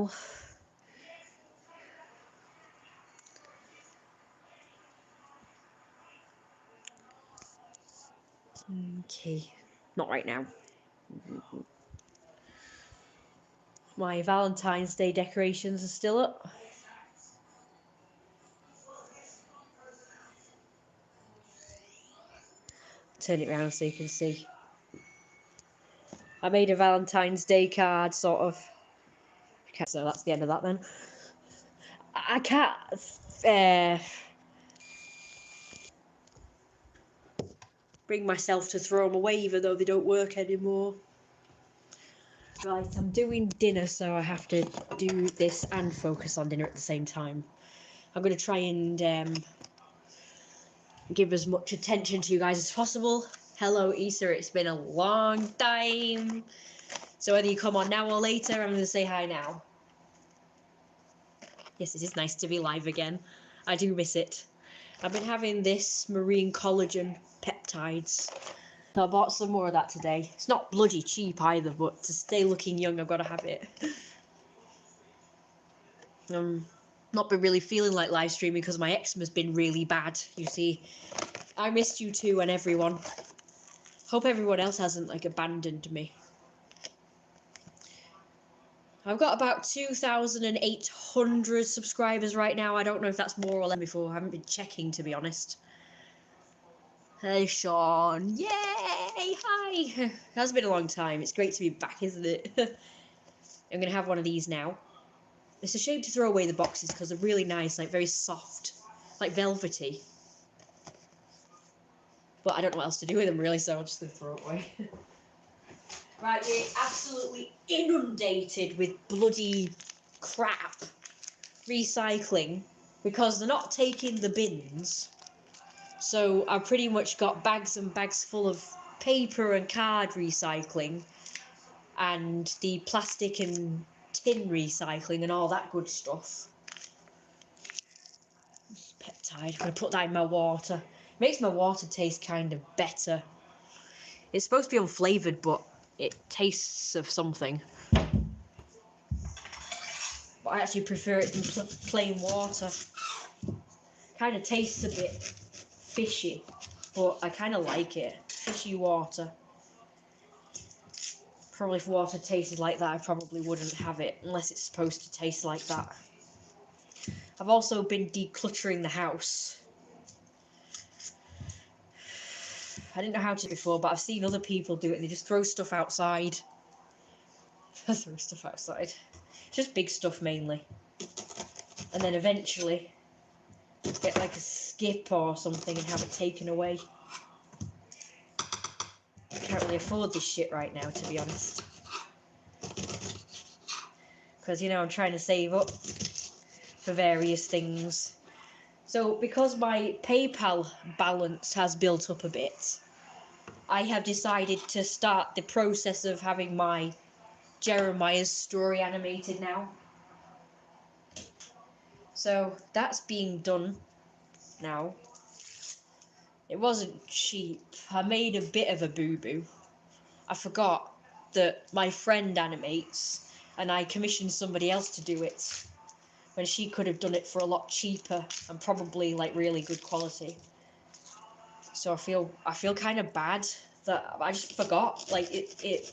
now. Okay, not right now. My Valentine's Day decorations are still up. Turn it around so you can see. I made a Valentine's Day card, sort of. Okay, so that's the end of that then. I can't bring myself to throw them away, even though they don't work anymore. Right, I'm doing dinner, so I have to do this and focus on dinner at the same time. I'm going to try and give as much attention to you guys as possible. Hello, Issa, it's been a long time. So whether you come on now or later, I'm going to say hi now. Yes, it is nice to be live again. I do miss it. I've been having this marine collagen peptides. So I bought some more of that today. It's not bloody cheap either, but to stay looking young, I've got to have it. Not been really feeling like live streaming because my eczema's been really bad, you see. I missed you too and everyone. Hope everyone else hasn't like abandoned me. I've got about 2,800 subscribers right now. I don't know if that's more or less before. I haven't been checking, to be honest. Hey, Sean. Yay! Hi! It has been a long time. It's great to be back, isn't it? I'm going to have one of these now. It's a shame to throw away the boxes because they're really nice, like very soft, like velvety. But I don't know what else to do with them, really, so I'm just going to throw it away. Right, we're absolutely inundated with bloody crap recycling because they're not taking the bins. So I've pretty much got bags and bags full of paper and card recycling and the plastic and tin recycling and all that good stuff. Peptide, I'm going to put that in my water. It makes my water taste kind of better. It's supposed to be unflavoured, but it tastes of something. But I actually prefer it than plain water. Kind of tastes a bit fishy, but I kind of like it. Fishy water. Probably if water tasted like that, I probably wouldn't have it, unless it's supposed to taste like that. I've also been decluttering the house. I didn't know how to do it before, but I've seen other people do it. They just throw stuff outside. Throw stuff outside. Just big stuff mainly. And then eventually get like a skip or something and have it taken away. I can't really afford this shit right now, to be honest. Because, you know, I'm trying to save up for various things. So because my PayPal balance has built up a bit, I have decided to start the process of having my Jeromiahs story animated now. So that's being done now. It wasn't cheap. I made a bit of a boo-boo. I forgot that my friend animates and I commissioned somebody else to do it when she could have done it for a lot cheaper and probably like really good quality. So I feel kind of bad that I just forgot. Like it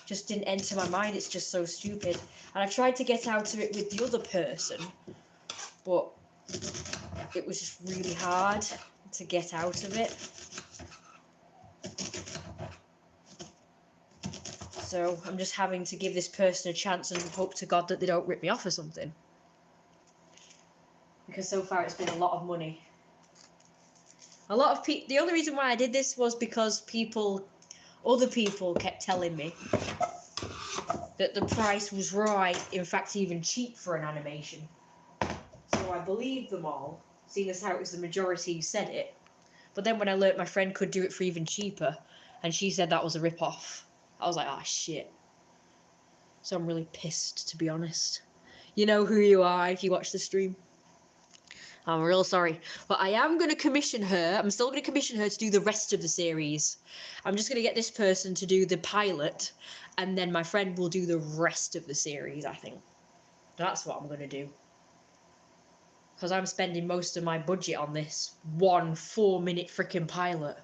just didn't enter my mind. It's just so stupid. And I tried to get out of it with the other person, but it was just really hard to get out of it. So I'm just having to give this person a chance and hope to God that they don't rip me off or something. Because so far it's been a lot of money. A lot of people. The only reason why I did this was because other people kept telling me that the price was right, in fact even cheap for an animation. So I believed them all, seeing as how it was the majority who said it. But then when I learnt my friend could do it for even cheaper, and she said that was a rip-off, I was like, ah, shit. So I'm really pissed, to be honest. You know who you are if you watch the stream. I'm real sorry. But I am going to commission her. I'm still going to commission her to do the rest of the series. I'm just going to get this person to do the pilot, and then my friend will do the rest of the series, I think. That's what I'm going to do. Because I'm spending most of my budget on this one 4-minute freaking pilot.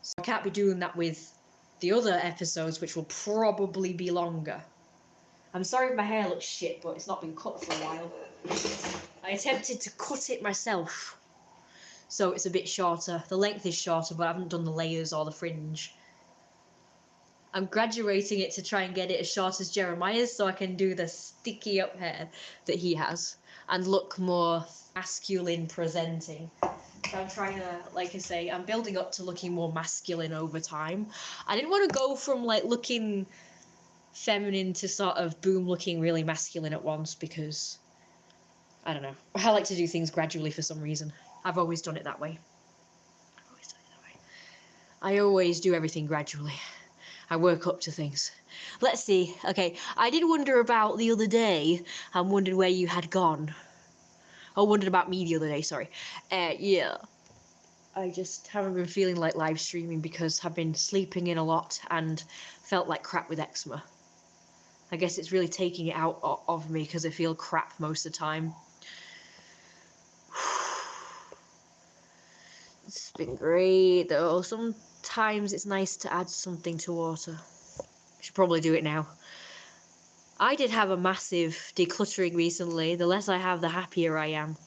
So I can't be doing that with the other episodes, which will probably be longer. I'm sorry if my hair looks shit, but it's not been cut for a while. I attempted to cut it myself, so it's a bit shorter. The length is shorter, but I haven't done the layers or the fringe. I'm graduating it to try and get it as short as Jeromiahs, so I can do the sticky up hair that he has and look more masculine presenting. So I'm trying to, like I say, I'm building up to looking more masculine over time. I didn't want to go from like looking feminine to sort of boom looking really masculine at once, because I don't know, I like to do things gradually for some reason. I've always done it that way. I always do everything gradually. I work up to things. Let's see. Okay, I did wonder about the other day. I wondered where you had gone. Oh, wondered about me the other day, sorry. Yeah. I just haven't been feeling like live streaming because I've been sleeping in a lot and felt like crap with eczema. I guess it's really taking it out of me because I feel crap most of the time. It's been great though. Sometimes it's nice to add something to water. I should probably do it now. I did have a massive decluttering recently. The less I have, the happier I am.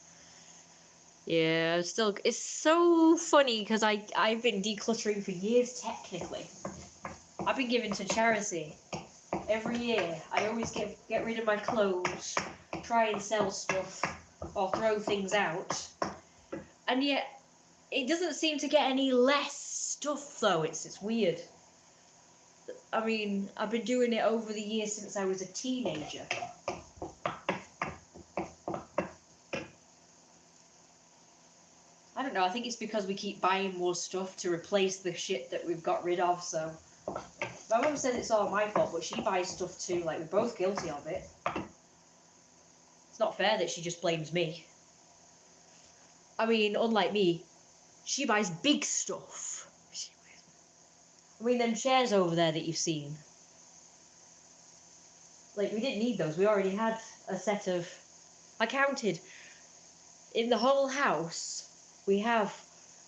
Yeah, it's so funny because I've been decluttering for years technically. I've been giving to charity every year. I always get rid of my clothes, try and sell stuff or throw things out. And yet it doesn't seem to get any less stuff though. It's weird. I mean, I've been doing it over the years since I was a teenager. I don't know, I think it's because we keep buying more stuff to replace the shit that we've got rid of, so... My mum says it's all my fault, but she buys stuff too, like, we're both guilty of it. It's not fair that she just blames me. I mean, unlike me, she buys big stuff. I mean, them chairs over there that you've seen. Like, we didn't need those, we already had a set of... I counted. In the whole house, we have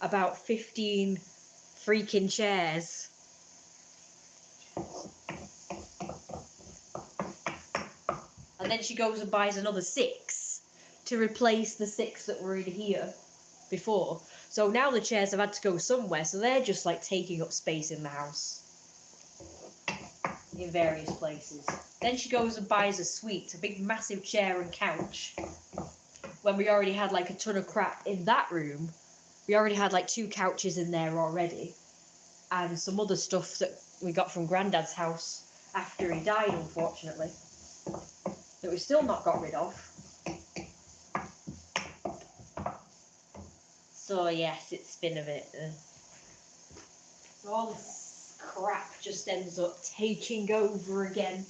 about 15 freaking chairs. And then she goes and buys another 6 to replace the 6 that were in here before. So now the chairs have had to go somewhere, so they're just like taking up space in the house. In various places. Then she goes and buys a suite, a big massive chair and couch. When we already had like a ton of crap in that room. We already had like 2 couches in there already. And some other stuff that we got from Grandad's house after he died, unfortunately. That we've still not got rid of. So yes, it's been a bit... So all this crap just ends up taking over again.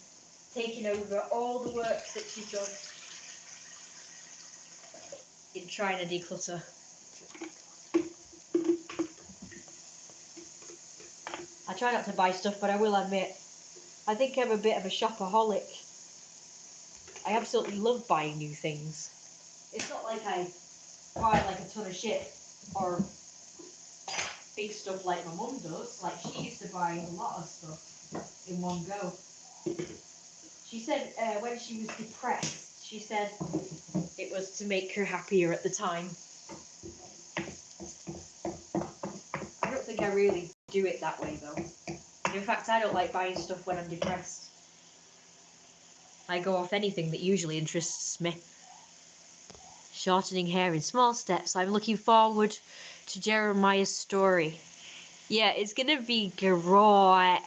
Taking over all the work that she's done in trying to declutter. I try not to buy stuff, but I will admit, I think I'm a bit of a shopaholic. I absolutely love buying new things. It's not like I buy like a ton of shit or big stuff like my mum does. Like, she used to buy a lot of stuff in one go. She said when she was depressed, she said it was to make her happier at the time. I don't think I really do it that way though. In fact, I don't like buying stuff when I'm depressed. I go off anything that usually interests me. Shortening hair in small steps. I'm looking forward to Jeromiah's story. Yeah, it's gonna be great.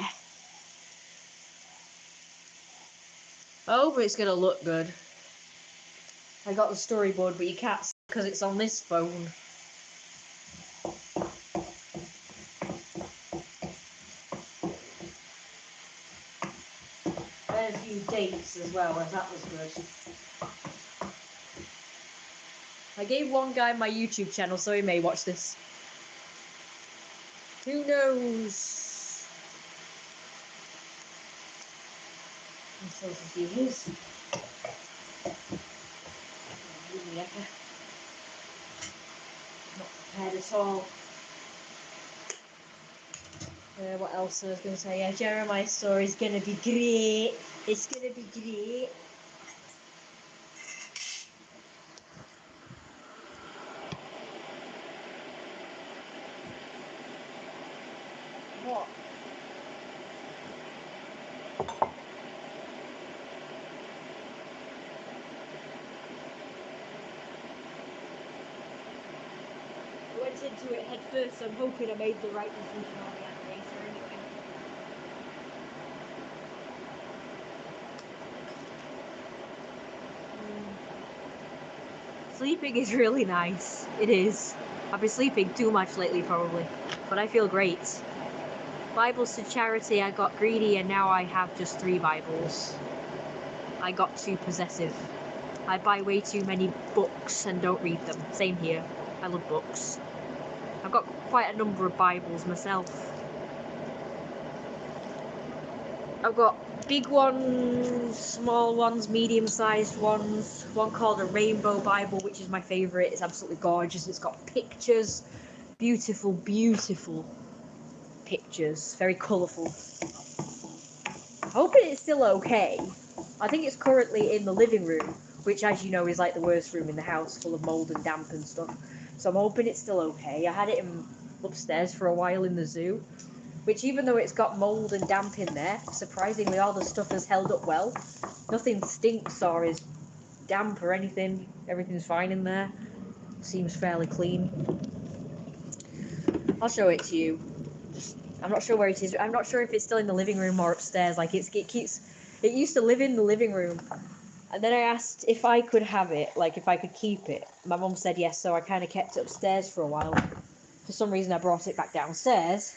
Oh, but it's gonna look good. I got the storyboard, but you can't see because it's on this phone. There's a few dates as well, and that was good. I gave one guy my YouTube channel, so he may watch this. Who knows? I'm so confused. here. Not prepared at all. What else I was going to say? Yeah, Jeremiah's story is going to be great. It's going to be great. What? I went into it head first, so I'm hoping I made the right decision on the animator anyway. Sleeping is really nice. It is. I've been sleeping too much lately probably, but I feel great. Bibles to charity, I got greedy and now I have just 3 Bibles. I got too possessive. I buy way too many books and don't read them. Same here. I love books. I've got quite a number of Bibles myself. I've got big ones, small ones, medium-sized ones. One called a Rainbow Bible, which is my favourite. It's absolutely gorgeous. It's got pictures. Beautiful, beautiful pictures. Very colourful. Hoping it's still okay. I think it's currently in the living room, which, as you know, is like the worst room in the house, full of mould and damp and stuff. So I'm hoping it's still okay. I had it upstairs for a while in the zoo, which, even though it's got mould and damp in there, surprisingly all the stuff has held up well. Nothing stinks or is damp or anything. Everything's fine in there. Seems fairly clean. I'll show it to you. I'm not sure where it is. I'm not sure if it's still in the living room or upstairs. Like it used to live in the living room. And then I asked if I could have it, like if I could keep it. My mum said yes, so I kind of kept it upstairs for a while. For some reason I brought it back downstairs.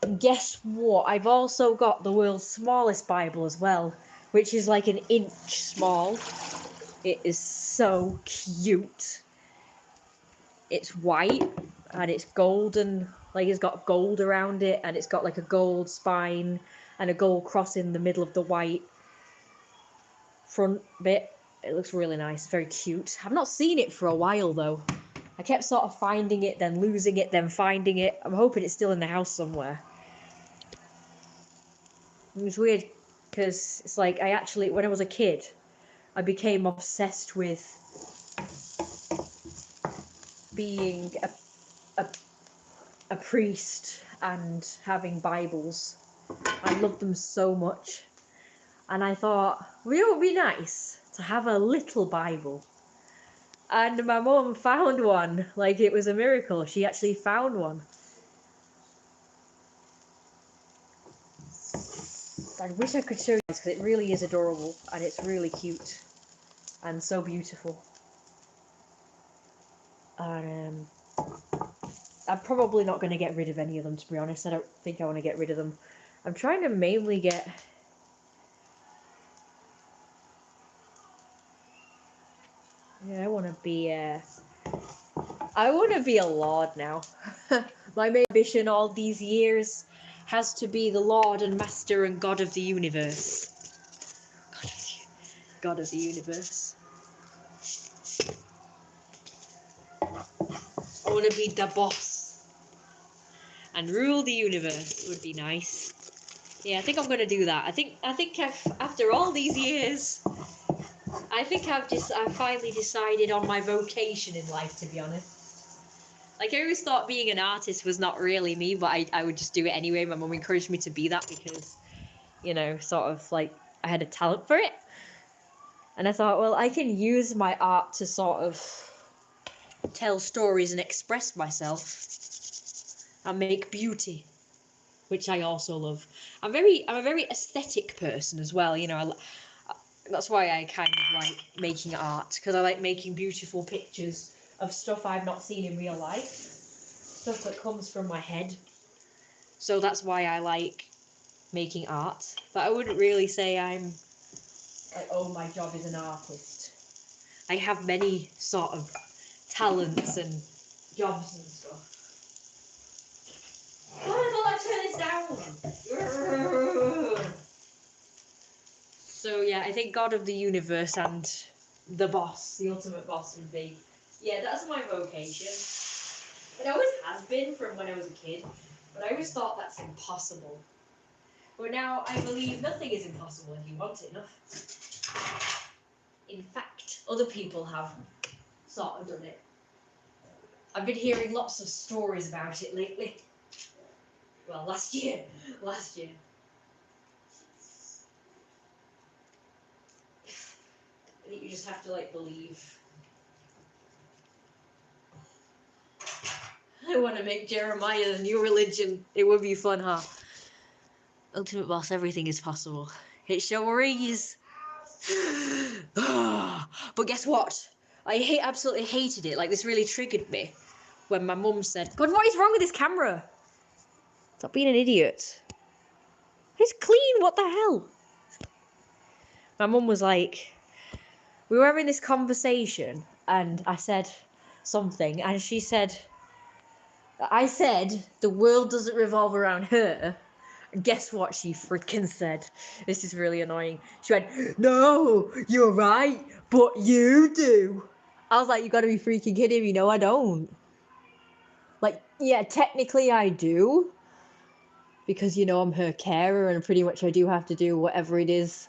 And guess what? I've also got the world's smallest Bible as well, which is like an inch small. It is so cute. It's white and it's golden, like it's got gold around it, and it's got like a gold spine and a gold cross in the middle of the white front bit. It looks really nice, very cute. I've not seen it for a while though. I kept sort of finding it, then losing it, then finding it. I'm hoping it's still in the house somewhere. It was weird because it's like I actually, when I was a kid, I became obsessed with being a priest and having Bibles. I loved them so much. And I thought, well, it would be nice to have a little Bible. And my mum found one. Like, it was a miracle. She actually found one. I wish I could show you this because it really is adorable and it's really cute and so beautiful. And I'm probably not going to get rid of any of them, to be honest. I don't think I want to get rid of them. I'm trying to mainly get... Yeah, I want to be a lord now. My main ambition all these years has to be the Lord and Master and God of the universe. God of the universe. I want to be the boss and rule the universe. Would be nice. Yeah, I think I'm gonna do that. I think after all these years, I think I've finally decided on my vocation in life, to be honest. Like, I always thought being an artist was not really me, but I would just do it anyway. My mum encouraged me to be that because, you know, sort of like I had a talent for it. And I thought, well, I can use my art to sort of tell stories and express myself and make beauty, which I also love. I'm a very aesthetic person as well, you know. That's why I kind of like making art, because I like making beautiful pictures of stuff I've not seen in real life, stuff that comes from my head. So that's why I like making art. But I wouldn't really say I'm like, oh, my job is an artist. I have many sort of talents and jobs and stuff. Why did I turn this down? So yeah, I think God of the universe and the boss, the ultimate boss would be. Yeah, that's my vocation. It always has been from when I was a kid, but I always thought that's impossible. But now I believe nothing is impossible if you want it enough. In fact, other people have sort of done it. I've been hearing lots of stories about it lately. Well, last year. Last year. I think you just have to, like, believe. I want to make Jeremiah the new religion. It would be fun, huh? Ultimate boss, everything is possible. It sure is. But guess what? I absolutely hated it. Like, this really triggered me when my mum said, God, what is wrong with this camera? Stop being an idiot. It's clean, what the hell? My mum was like, we were having this conversation, and I said something, and she said, I said the world doesn't revolve around her. Guess what she freaking said? This is really annoying. She went, no, you're right, but you do. I was like, you gotta be freaking kidding me. No, I don't. Like, yeah, technically I do. Because, you know, I'm her carer and pretty much I do have to do whatever it is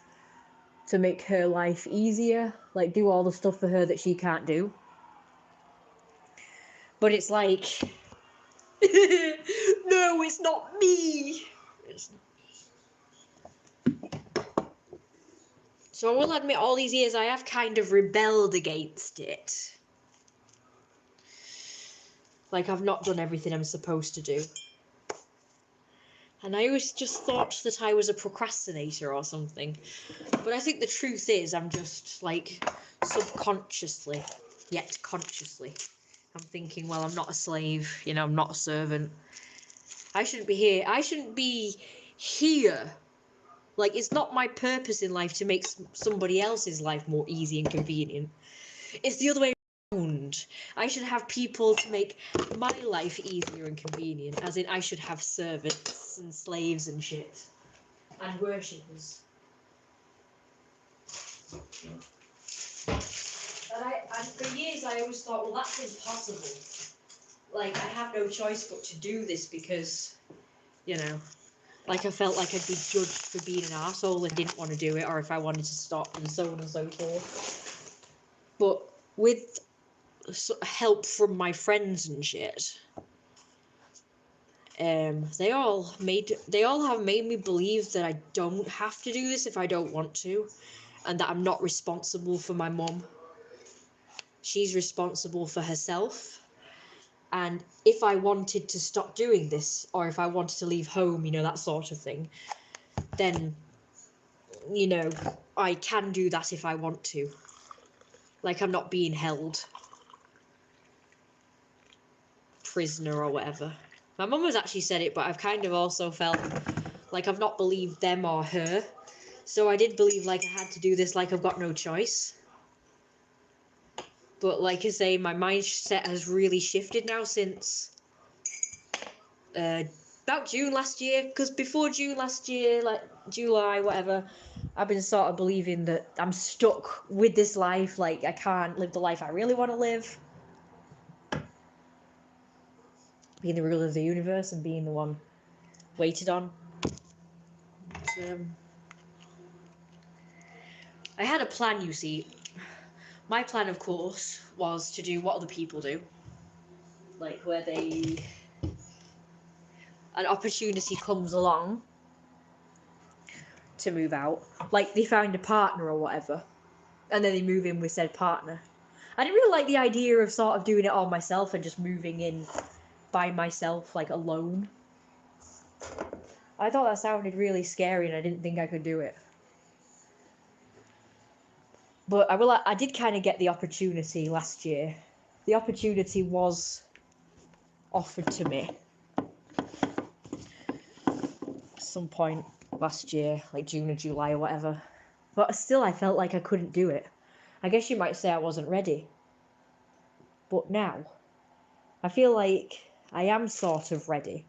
to make her life easier. Like, do all the stuff for her that she can't do. But it's like, no, it's not me. It's So I will admit, all these years I have kind of rebelled against it. Like, I've not done everything I'm supposed to do. And I always just thought that I was a procrastinator or something. But I think the truth is, I'm just, like, subconsciously, yet consciously, I'm thinking, well, I'm not a slave, you know, I'm not a servant. I shouldn't be here. I shouldn't be here. Like, it's not my purpose in life to make somebody else's life more easy and convenient. It's the other way around. I should have people to make my life easier and convenient, as in I should have servants and slaves and shit. And worshippers. And for years I always thought, well, that's impossible. Like, I have no choice but to do this because, you know, like I felt like I'd be judged for being an arsehole and didn't want to do it, or if I wanted to stop and so on and so forth. But with help from my friends and shit, they all have made me believe that I don't have to do this if I don't want to, and that I'm not responsible for my mum. She's responsible for herself. And if I wanted to stop doing this, or if I wanted to leave home, you know, that sort of thing, then, you know, I can do that if I want to. Like, I'm not being held prisoner or whatever. My mum has actually said it, but I've kind of also felt like I've not believed them or her. So I did believe, like, I had to do this, like I've got no choice. But like I say, my mindset has really shifted now since about June last year. Because before June last year, like July, whatever, I've been sort of believing that I'm stuck with this life. Like, I can't live the life I really want to live. Being the ruler of the universe and being the one waited on. I had a plan, you see. My plan, of course, was to do what other people do. Like, where an opportunity comes along to move out. Like, they find a partner or whatever, and then they move in with said partner. I didn't really like the idea of sort of doing it all myself and just moving in by myself, like, alone. I thought that sounded really scary and I didn't think I could do it. But I did kind of get the opportunity last year. The opportunity was offered to me at some point last year, like June or July or whatever. But still, I felt like I couldn't do it. I guess you might say I wasn't ready. But now, I feel like I am sort of ready.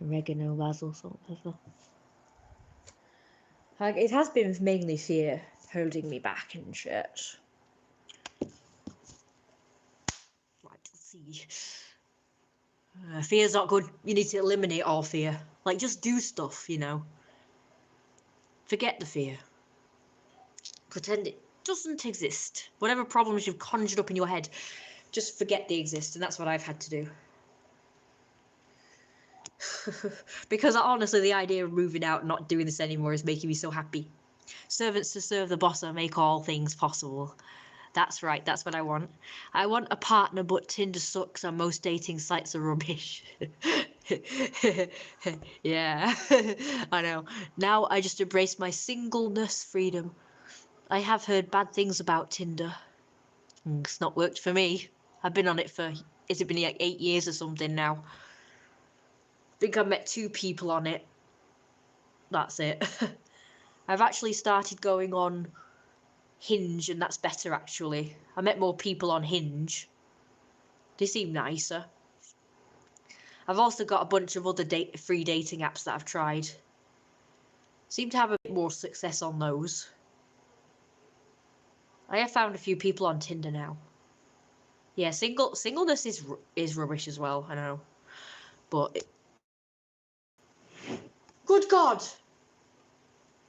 Oregano, basil, salt, pepper. Like, it has been mainly fear holding me back and shit. Right, let's see. Fear's not good. You need to eliminate all fear. Like, just do stuff, you know. Forget the fear. Pretend it doesn't exist. Whatever problems you've conjured up in your head, just forget they exist, and that's what I've had to do. Because honestly, the idea of moving out and not doing this anymore is making me so happy. Servants to serve the boss and make all things possible. That's right, that's what I want. I want a partner, but Tinder sucks and most dating sites are rubbish. Yeah, I know. Now I just embrace my singleness freedom. I have heard bad things about Tinder. It's not worked for me. I've been on it for, has it been like 8 years or something now? I think I've met 2 people on it. That's it. I've actually started going on Hinge, and that's better actually. I met more people on Hinge. They seem nicer. I've also got a bunch of other free dating apps that I've tried. Seem to have a bit more success on those. I have found a few people on Tinder now. Yeah, singleness is rubbish as well, I know. But good God!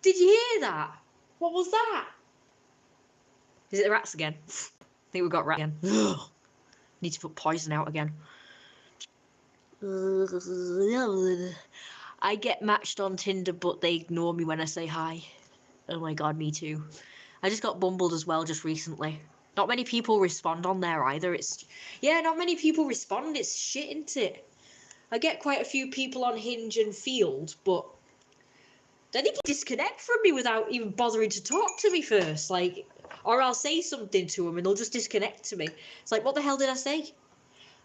Did you hear that? What was that? Is it the rats again? I think we've got rats again. Ugh. Need to put poison out again. I get matched on Tinder, but they ignore me when I say hi. Oh my God, me too. I just got bumbled as well just recently. Not many people respond on there either. Yeah, not many people respond. It's shit, isn't it? I get quite a few people on Hinge and Field, but then they disconnect from me without even bothering to talk to me first. Like, or I'll say something to them and they'll just disconnect to me. It's like, what the hell did I say?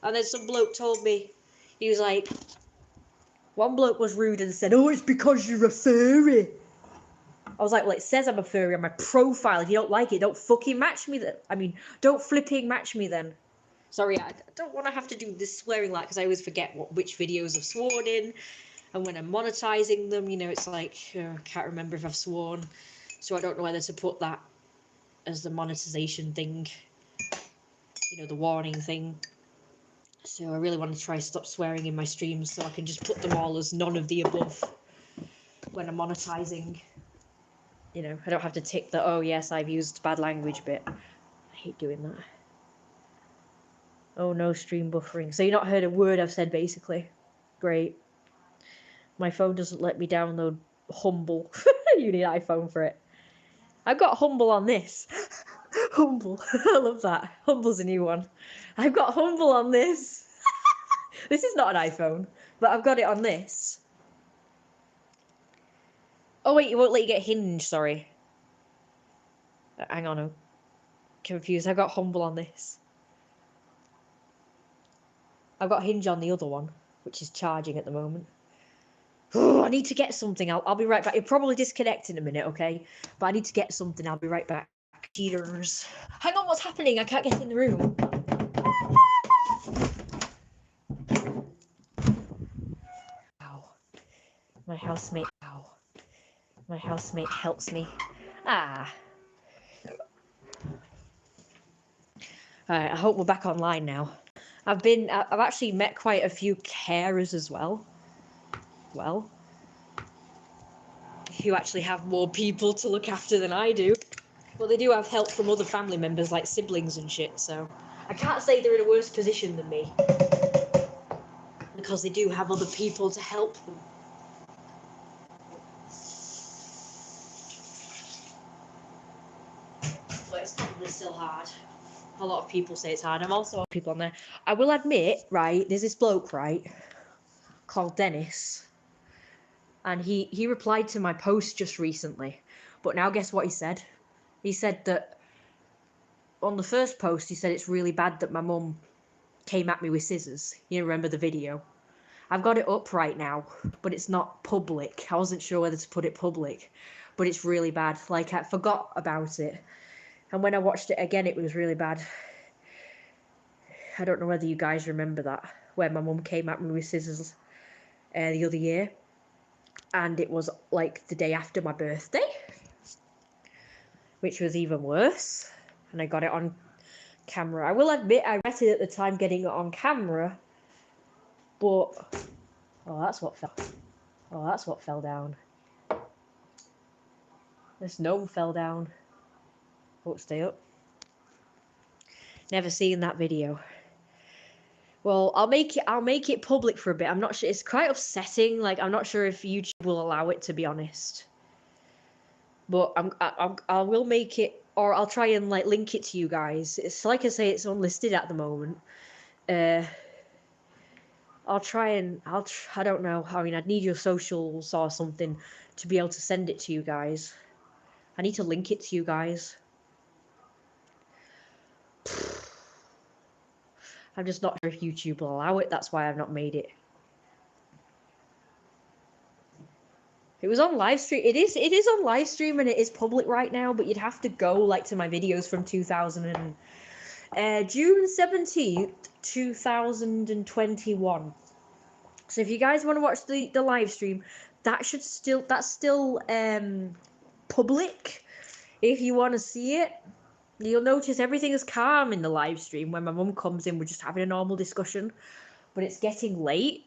And then some bloke told me, he was like, one bloke was rude and said, oh, it's because you're a furry. I was like, well, it says I'm a furry on my profile. If you don't like it, don't fucking match me then. I mean, don't flipping match me then. Sorry, I don't want to have to do this swearing like, because I always forget which videos I've sworn in. And when I'm monetizing them, you know, it's like, I can't remember if I've sworn. So I don't know whether to put that as the monetization thing. You know, the warning thing. So I really want to try stop swearing in my streams so I can just put them all as none of the above when I'm monetizing. You know, I don't have to tick the, oh yes, I've used bad language bit. I hate doing that. Oh no, stream buffering. So you've not heard a word I've said, basically. Great. My phone doesn't let me download Humble. You need an iPhone for it. I've got Humble on this. Humble. I love that. Humble's a new one. I've got Humble on this. This is not an iPhone, but I've got it on this. Oh wait, it won't let you get Hinge, sorry. Hang on, I'm confused. I've got Humble on this. I've got Hinge on the other one, which is charging at the moment. Oh, I need to get something. I'll be right back. It'll probably disconnect in a minute, okay? But I need to get something. I'll be right back. Cheaters. Hang on, what's happening? I can't get in the room. Ow. My housemate. Ow. My housemate helps me. Ah. Alright, I hope we're back online now. I've actually met quite a few carers as well. Well, who actually have more people to look after than I do. Well, they do have help from other family members, like siblings and shit, so I can't say they're in a worse position than me. Because they do have other people to help them. But it's probably still hard. A lot of people say it's hard. I'm also people on there. I will admit, right, there's this bloke, right, called Dennis. And he replied to my post just recently. But now guess what he said? He said that on the first post, he said it's really bad that my mum came at me with scissors. You remember the video? I've got it up right now, but it's not public. I wasn't sure whether to put it public, but it's really bad. Like, I forgot about it. And when I watched it again, it was really bad. I don't know whether you guys remember that, where my mum came at me with scissors the other year. And it was like the day after my birthday. which was even worse. And I got it on camera. I will admit I regretted at the time getting it on camera, but that's what fell down. This gnome fell down. Oh, stay up. Never seen that video. Well, I'll make it public for a bit. I'm not sure. It's quite upsetting. Like, I'm not sure if YouTube will allow it, to be honest. But I will make it, or I'll try and like link it to you guys. It's like I say, it's unlisted at the moment. I'll try and I don't know. I mean, I'd need your socials or something to be able to send it to you guys. I need to link it to you guys. I'm just not sure if YouTube will allow it. That's why I've not made it. It was on live stream. It is on live stream and it is public right now, but you'd have to go like to my videos from June 17th, 2021. So if you guys want to watch the live stream, that's still public. If you want to see it, you'll notice everything is calm in the live stream. When my mum comes in, we're just having a normal discussion, but it's getting late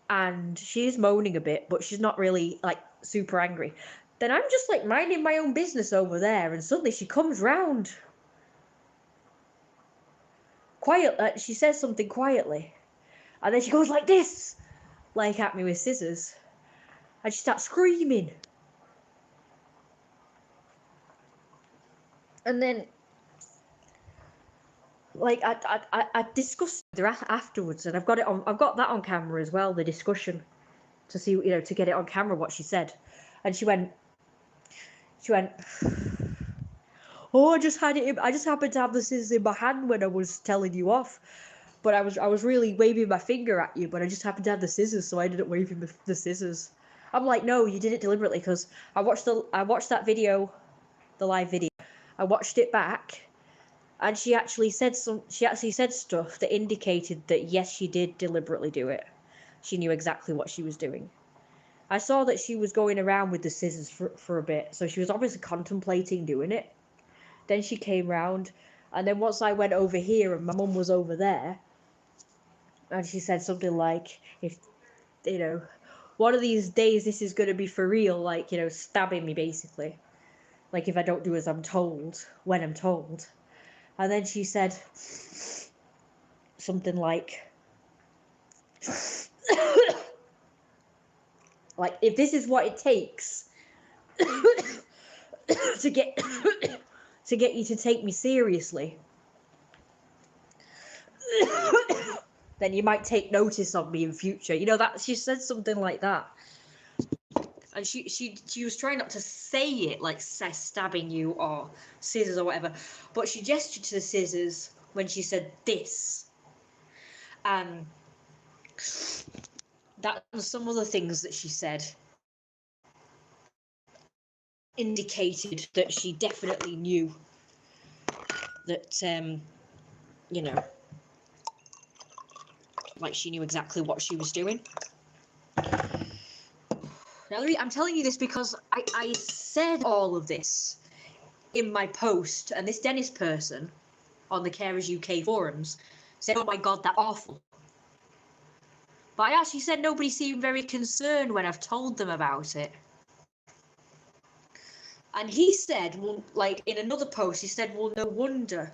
and she's moaning a bit, but she's not really like super angry. Then I'm just like minding my own business over there, and suddenly she comes round. She says something quietly, and then she goes like this, like at me with scissors, and she starts screaming. And then, like, I discussed with her afterwards, and I've got that on camera as well. The discussion, to see, to get it on camera what she said, and she went, oh, I just happened to have the scissors in my hand when I was telling you off, but I was really waving my finger at you, but I just happened to have the scissors, so I ended up waving the scissors. I'm like, no, you did it deliberately, because I watched that video, the live video. I watched it back, and she actually said stuff that indicated that yes, she did deliberately do it. She knew exactly what she was doing. I saw that she was going around with the scissors for a bit, so she was obviously contemplating doing it. Then she came round, and then once I went over here and my mum was over there, and she said something like, if, one of these days this is going to be for real, like, stabbing me basically. Like, if I don't do as I'm told, when I'm told. And then she said something like, like, if this is what it takes to get you to take me seriously, then you might take notice of me in future. That she said something like that. And she was trying not to say it like stabbing you or scissors or whatever, but she gestured to the scissors when she said this. And that and some other things that she said indicated that she definitely knew that, like she knew exactly what she was doing. Now, I'm telling you this because I said all of this in my post, and this Dennis person on the Carers UK forums said, oh my God, that's awful. But I actually said nobody seemed very concerned when I've told them about it. And he said, well, like in another post, he said, well, no wonder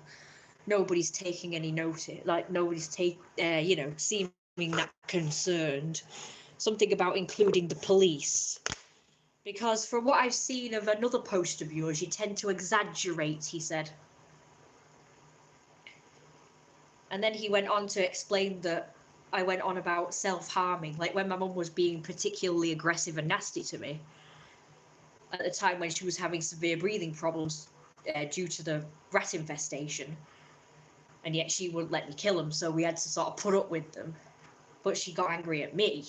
nobody's taking any notice, like nobody's seeming that concerned. Something about including the police. Because from what I've seen of another post of yours, you tend to exaggerate, he said. And then he went on to explain that I went on about self-harming, like when my mum was being particularly aggressive and nasty to me at the time when she was having severe breathing problems due to the rat infestation. And yet she wouldn't let me kill them, so we had to sort of put up with them. But she got angry at me.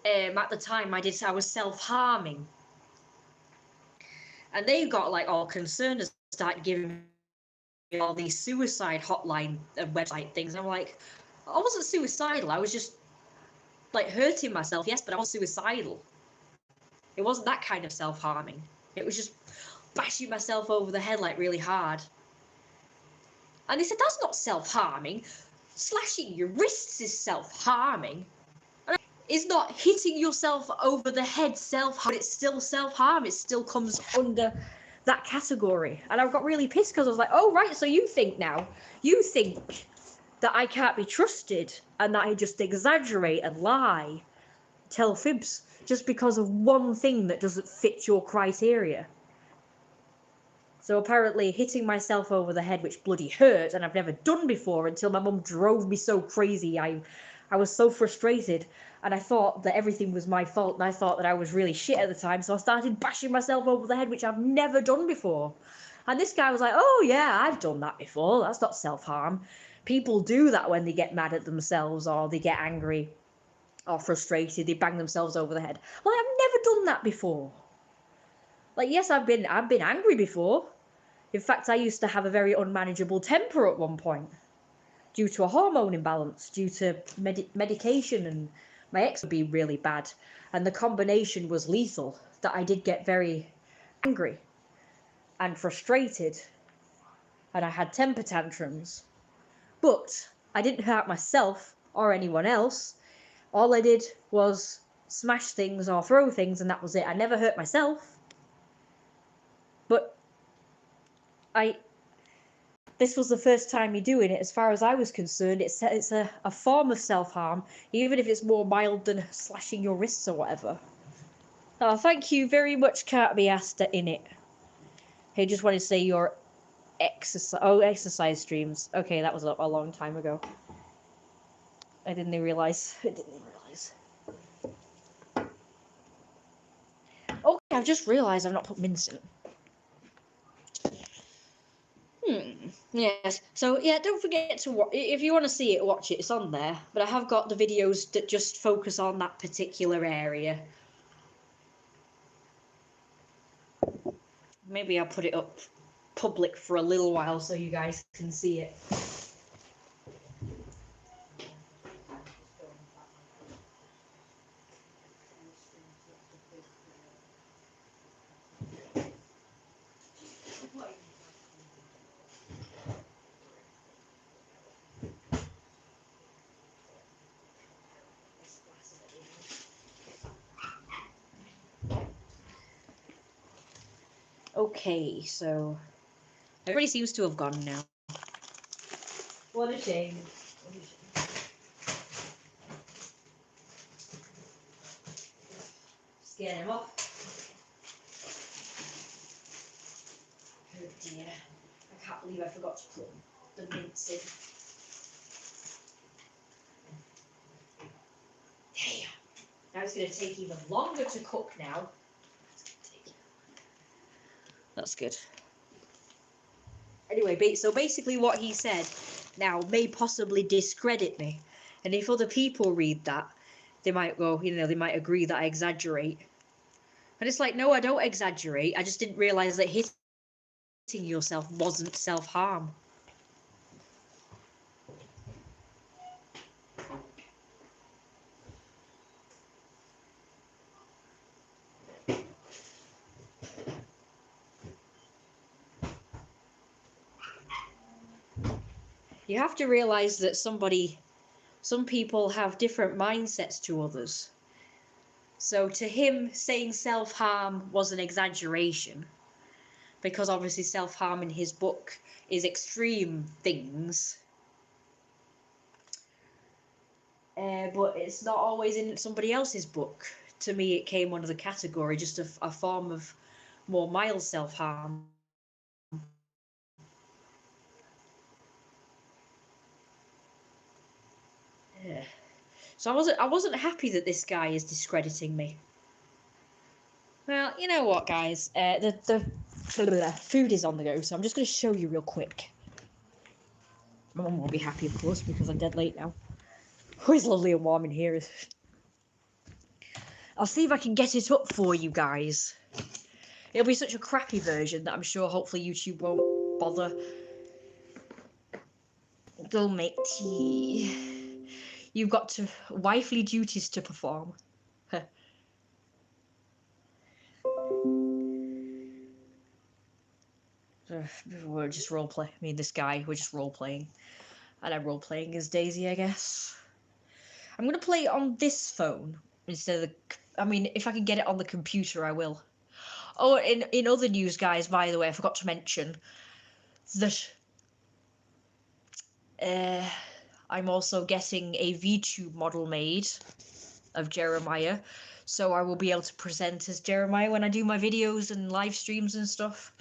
At the time, I was self-harming. And they got like all concerned and started giving me all these suicide hotline and website things. And I'm like, I wasn't suicidal. I was just like hurting myself, yes, but I wasn't suicidal. It wasn't that kind of self-harming. It was just bashing myself over the head like really hard. And they said, that's not self-harming. Slashing your wrists is self-harming. It's not hitting yourself over the head self-harm, but it's still self-harm. It still comes under that category. And I got really pissed because I was like, oh, right, so you think that I can't be trusted and that I just exaggerate and lie, tell fibs, just because of one thing that doesn't fit your criteria. So apparently hitting myself over the head, which bloody hurt, and I've never done before until my mum drove me so crazy. I was so frustrated, and I thought that everything was my fault, and I thought that I was really shit at the time, so I started bashing myself over the head, which I've never done before. And this guy was like, oh yeah, I've done that before. That's not self-harm. People do that when they get mad at themselves or they get angry or frustrated. They bang themselves over the head. Well, I've never done that before. Like, yes, I've been angry before. In fact, I used to have a very unmanageable temper at one point due to a hormone imbalance, due to medication, and my ex would be really bad. And the combination was lethal, that I did get very angry and frustrated, and I had temper tantrums. But I didn't hurt myself or anyone else. All I did was smash things or throw things, and that was it. I never hurt myself. But this was the first time you're doing it. As far as I was concerned, it's a form of self-harm, even if it's more mild than slashing your wrists or whatever. Oh, thank you very much, Can't Be Asked in it. Hey, just wanted to say your exercise streams. Okay, that was a long time ago. I didn't even realise. Okay, I've just realised I've not put mince in. Yes. So yeah, don't forget to watch. If you want to see it, watch it. It's on there. But I have got the videos that just focus on that particular area. Maybe I'll put it up public for a little while so you guys can see it. Okay, so everybody seems to have gone now. What a shame. Scare him off. Oh dear. I can't believe I forgot to put the mince in. Damn. Now it's going to take even longer to cook now. That's good. Anyway, so basically what he said now may possibly discredit me. And if other people read that, they might go, they might agree that I exaggerate. And it's like, no, I don't exaggerate. I just didn't realise that hitting yourself wasn't self-harm. You have to realise that some people have different mindsets to others. So to him, saying self-harm was an exaggeration, because obviously self-harm in his book is extreme things. But it's not always in somebody else's book. To me, it came under the category just a form of more mild self-harm. Yeah. So I wasn't happy that this guy is discrediting me. Well, you know what, guys? The food is on the go, so I'm just going to show you real quick. My mum won't be happy, of course, because I'm dead late now. Oh, it's lovely and warm in here. I'll see if I can get it up for you guys. It'll be such a crappy version that I'm sure hopefully YouTube won't bother. Go make tea. You've got wifely duties to perform. we're just roleplay. Me and this guy, we're just role-playing. And I'm role-playing as Daisy, I guess. I'm going to play it on this phone instead of the... I mean, if I can get it on the computer, I will. Oh, in other news, guys, by the way, I forgot to mention that I'm also getting a VTube model made of Jeremiah, so I will be able to present as Jeremiah when I do my videos and live streams and stuff.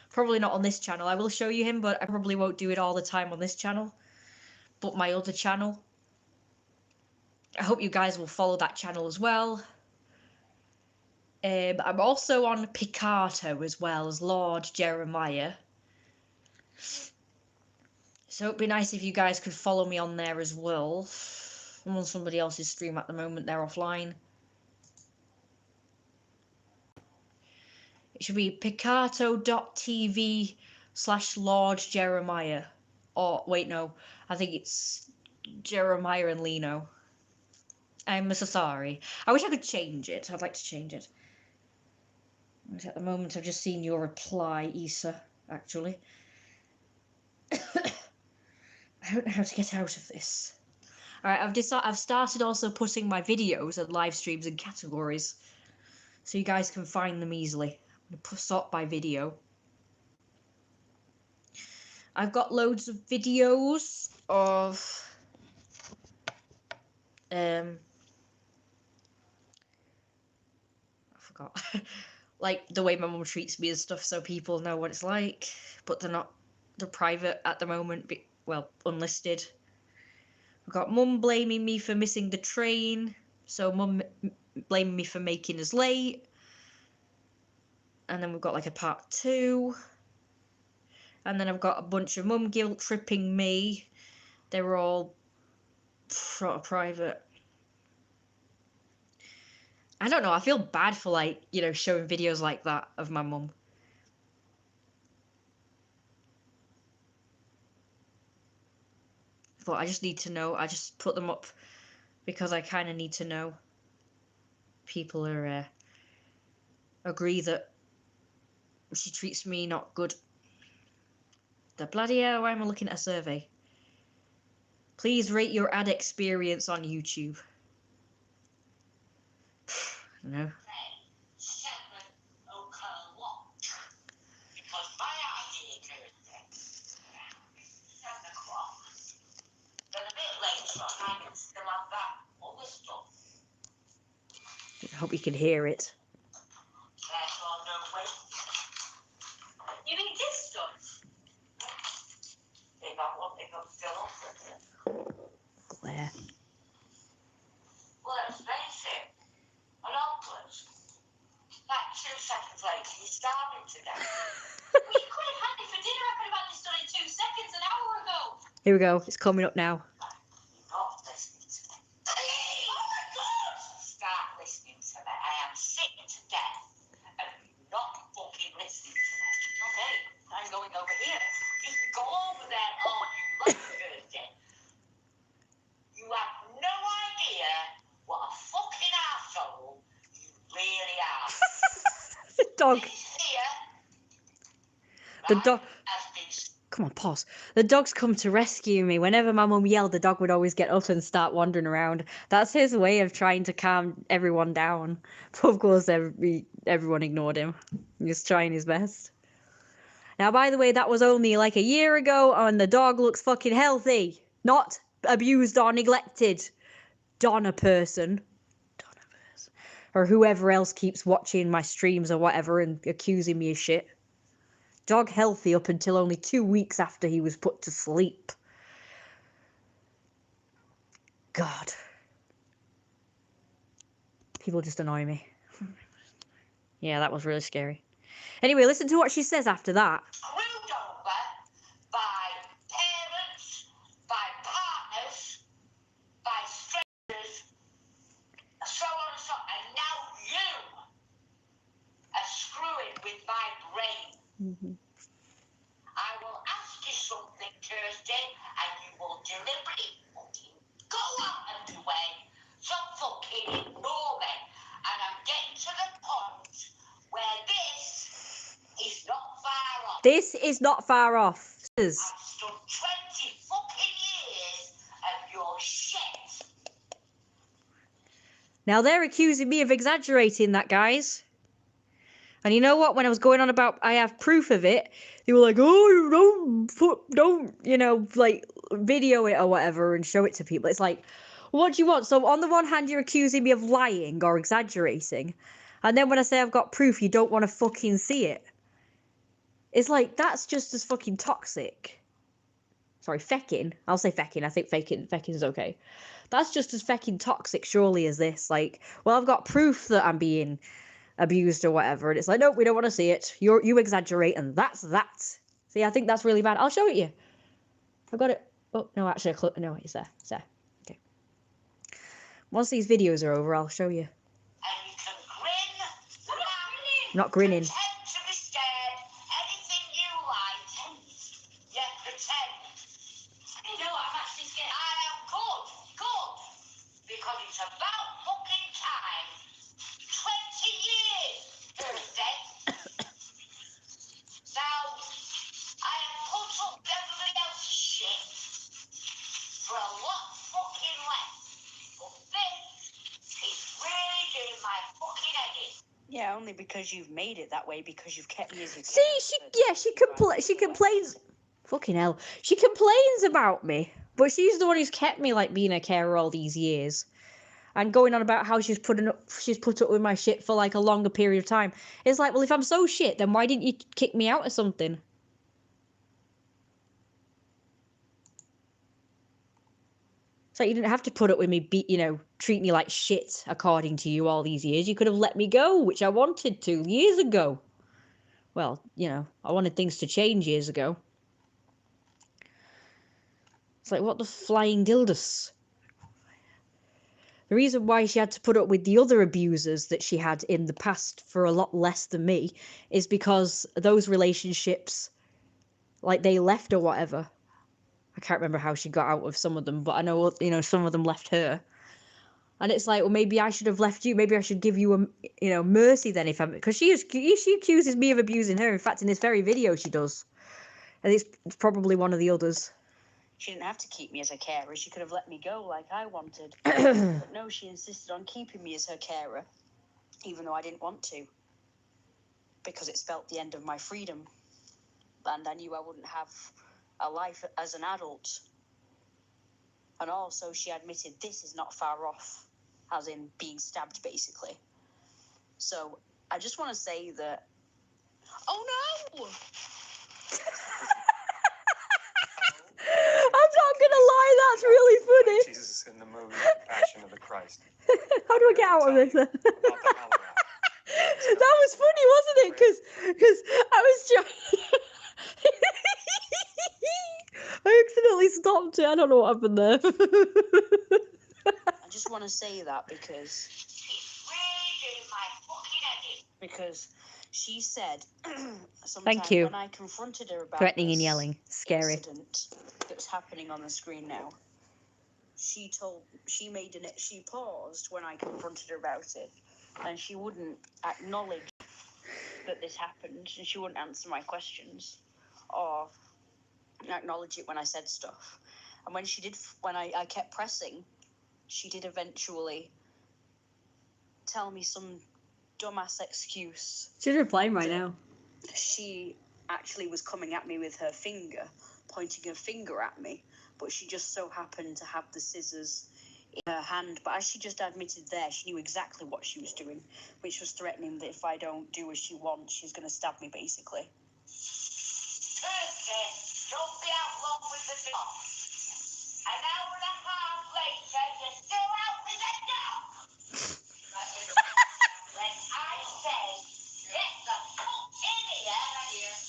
Probably not on this channel. I will show you him, but I probably won't do it all the time on this channel. But my other channel, I hope you guys will follow that channel as well. I'm also on Picato as well as Lord Jeremiah. So it'd be nice if you guys could follow me on there as well. I'm on somebody else's stream at the moment, they're offline. It should be picato.tv/Lord Jeremiah. Or, wait, no. I think it's Jeremiah and Lino. I'm so sorry. I wish I could change it. I'd like to change it. At the moment, I've just seen your reply, Issa, actually. I don't know how to get out of this. Alright, I've started also putting my videos and live streams in categories, so you guys can find them easily. I'm going to sort by video. I've got loads of videos of I forgot. Like the way my mum treats me and stuff, so people know what it's like, but they're private at the moment, well, unlisted. I've got mum blaming me for missing the train, so mum blaming me for making us late. And then we've got like a part 2. And then I've got a bunch of mum guilt tripping me. They were all private. I don't know, I feel bad for, like, you know, showing videos like that of my mum. But I just need to know. I just put them up because I kind of need to know. People are agree that she treats me not good. The bloody hell, why am I looking at a survey? Please rate your ad experience on YouTube. I don't know. I hope you can hear it. You mean this stuff? Glare. Well, let's face it, an omelette. Like 2 seconds later, you're starving to death. Well, you could have had it for dinner. I could have had this done in 2 seconds an hour ago. Here we go. It's coming up now. You're not listening to me. Oh my God! Start listening to me. I am sick to death of you not fucking listening to me. Okay, I'm going over here. You can go over there all you like, Thursday. You have no idea what a fucking arsehole you really are. The dog. This here, The right, dog. has been Come on, pause. The dog's come to rescue me. Whenever my mum yelled, the dog would always get up and start wandering around. That's his way of trying to calm everyone down. But of course, everyone ignored him. He was trying his best. Now, by the way, that was only like a year ago, and the dog looks fucking healthy. Not abused or neglected. Donna person. Or whoever else keeps watching my streams or whatever and accusing me of shit. Dog healthy up until only 2 weeks after he was put to sleep. God. People just annoy me. Yeah, that was really scary. Anyway, listen to what she says after that. screwed over by parents, by partners, by strangers, so on and so on. And now you are screwing with my brain. I will ask you something, Kirsty, and you will deliberately fucking go out of the way. So fucking ignore me. And I'm getting to the point where this is not far off. This is not far off. I've stood 20 fucking years of your shit. Now they're accusing me of exaggerating that, guys. And you know what? When I was going on about I have proof of it, they were like, "Oh, don't, like video it or whatever and show it to people." It's like, what do you want? So on the one hand, you're accusing me of lying or exaggerating, and then when I say I've got proof, you don't want to fucking see it. It's like that's just as fucking toxic. Sorry, fecking. I'll say fecking. I think fecking is okay. That's just as fecking toxic, surely, as this. Like, well, I've got proof that I'm being abused or whatever, and it's like, nope, we don't want to see it. You exaggerate, and that's that. See, I think that's really bad. I'll show it you. I've got it. Oh no, actually, no, it's there. It's there. Okay. Once these videos are over, I'll show you. And you can grin. I'm not grinning. Pretend to be scared. Anything you like. Yeah, pretend. You know what? I'm actually scared. I am good. Because it's about fucking time. 20 years. Thursday. Now, I have put up with everybody else's shit for a lot fucking less. But this is really doing my fucking head in. Yeah, only because you've made it that way, because you've kept me as your See, carer she complains. Fucking hell, she complains about me, but she's the one who's kept me like being a carer all these years, and going on about how she's put up with my shit for like a longer period of time. It's like, well, if I'm so shit, then why didn't you kick me out or something? So you didn't have to put up with me, treat me like shit according to you all these years. You could have let me go, which I wanted to years ago. Well, I wanted things to change years ago. It's like, what the flying dildos? The reason why she had to put up with the other abusers that she had in the past for a lot less than me is because those relationships, like, they left or whatever. I can't remember how she got out of some of them, but I know, some of them left her. And it's like, well, maybe I should have left you. Maybe I should give you mercy then, because she accuses me of abusing her. In fact, in this very video, she does. And it's probably one of the others. She didn't have to keep me as her carer. She could have let me go like I wanted. But no, she insisted on keeping me as her carer, even though I didn't want to, because it spelt the end of my freedom. And I knew I wouldn't have a life as an adult. And also, she admitted this is not far off, as in being stabbed, basically. So I just want to say that. Oh no! I'm not gonna lie, that's really funny. Jesus in the movie Passion of the Christ. How do I get out of this? That was funny, wasn't it? Because I was trying. I accidentally stopped it. I don't know what happened there. I just want to say that because It's really doing my fucking head in. because she said Thank you. when I confronted her about Threatening and this yelling. Scary. incident that's happening on the screen now, she paused when I confronted her about it, and she wouldn't acknowledge that this happened, and she wouldn't answer my questions or acknowledge it when I said stuff. And when she did, when I kept pressing, she did eventually tell me some dumbass excuse. She's replying right now. She actually was coming at me with her finger, pointing her finger at me, but she just so happened to have the scissors in her hand. But as she just admitted there, she knew exactly what she was doing, which was threatening that if I don't do as she wants, she's going to stab me, basically. Thursday, don't be out long with the dog. An hour and a half later, you're still out with the dog. When I say, get the fuck in here,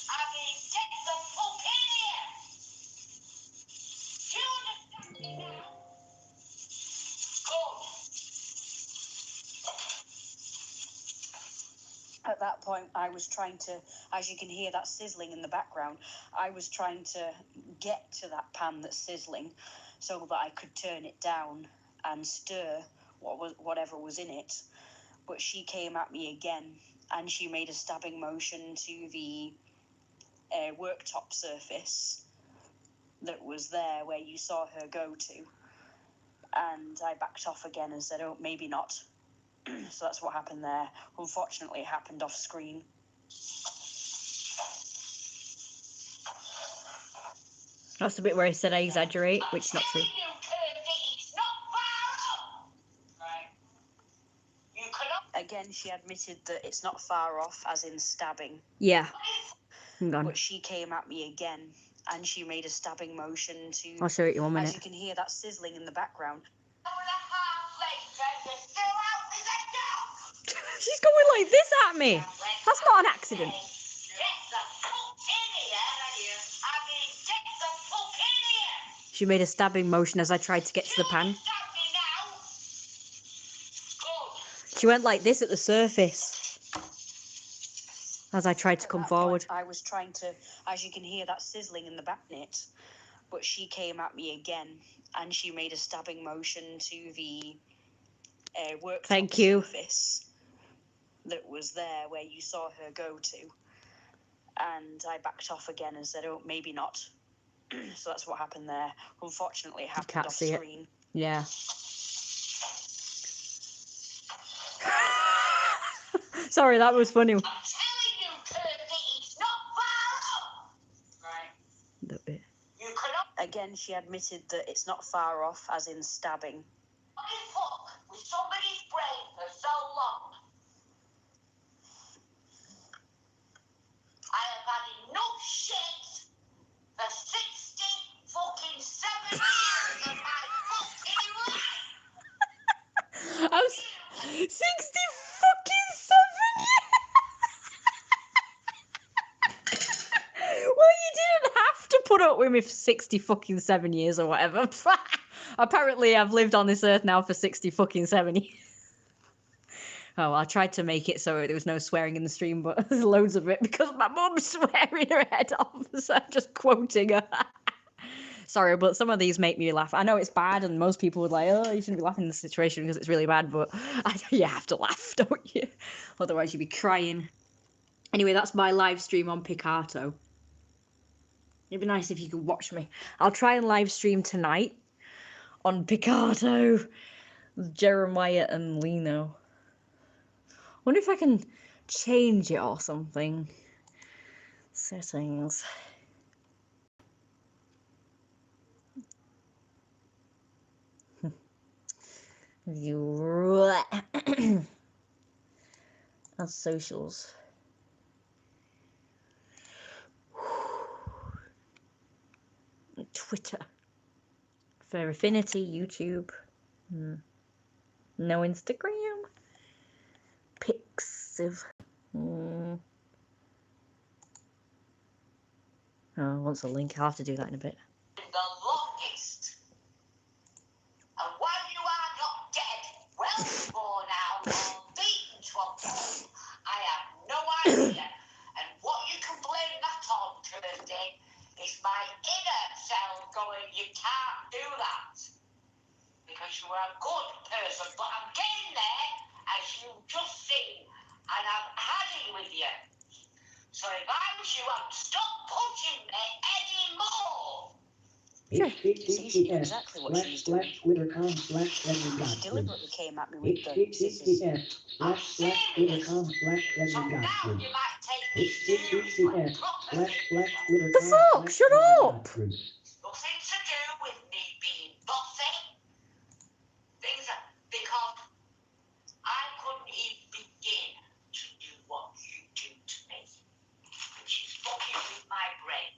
I mean, get the fuck in here. Do you understand me now? Good. At that point, I was trying to, as you can hear that sizzling in the background, I was trying to get to that pan that's sizzling so that I could turn it down and stir whatever was in it. But she came at me again, and she made a stabbing motion to the worktop surface that was there where you saw her go to. And I backed off again and said, oh, maybe not. So that's what happened there. Unfortunately, it happened off screen. That's the bit where I said I exaggerate, which is not true. Again, she admitted that it's not far off, as in stabbing. Yeah. Hang on. But she came at me again, and she made a stabbing motion to... I'll show it you in 1 minute. As you can hear that sizzling in the background. She's going like this at me. That's not an accident. She made a stabbing motion as I tried to get to the pan. She went like this at the surface as I tried to come forward. I was trying to, as you can hear that sizzling in the back knit, but she came at me again, and she made a stabbing motion to the worktop surface that was there where you saw her go to. And I backed off again and said, oh, maybe not. So that's what happened there. Unfortunately, it happened off screen. Yeah. Sorry, that was funny. I'm telling you, Kirsty, it's not far off. Right. That bit. You cannot. Again, she admitted that it's not far off, as in stabbing. What the fuck with somebody's brain for so long? I have had enough shit for 60 fucking 7 years of my fucking life. I was 60 fucking 7 years. Well, you didn't have to put up with me for 60 fucking 7 years or whatever. Apparently, I've lived on this earth now for 60 fucking 7 years. Oh, I tried to make it so there was no swearing in the stream, but there's loads of it because my mum's swearing her head off, so I'm just quoting her. Sorry, but some of these make me laugh. I know it's bad, and most people would like, oh, you shouldn't be laughing in this situation because it's really bad, but you have to laugh, don't you? Otherwise, you'd be crying. Anyway, that's my live stream on Picato. It'd be nice if you could watch me. I'll try and live stream tonight on Picato, Jeremiah and Lino. Wonder if I can change it or something. Settings. You. That's socials. Twitter. For Affinity, YouTube. No Instagram. Pixiv. Oh, wants a link. I'll have to do that in a bit. The longest. And while you are not dead, well before now, or beaten to a pulp, I have no idea. And what you can blame that on, Kirsty, is my inner self going, you can't do that. Because you are a good person, but I'm getting there, as you've just seen, and I'm happy with you. So if I was you, I'd stop pushing me anymore. Exactly what she was doing. She deliberately came at me with the scissors. I'm serious. So now you might take me seriously. The fuck? Shut up! Nothing to do with me being bossy. Things are, because I couldn't even begin to do what you do to me, which is fucking with my brain.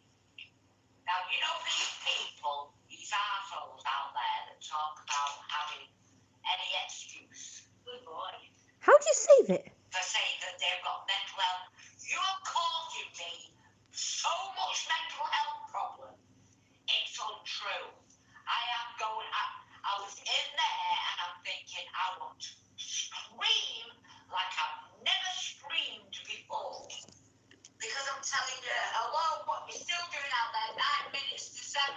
Now, you know these people, these assholes out there that talk about having any excuse. Good boy. How do you save it? For saying that they've got mental health. You're causing me so much mental health problem. It's untrue. I am going, I was in there and I'm thinking I want to scream like I've never screamed before. Because I'm telling you, hello, what you're still doing out there, 9 minutes to 7.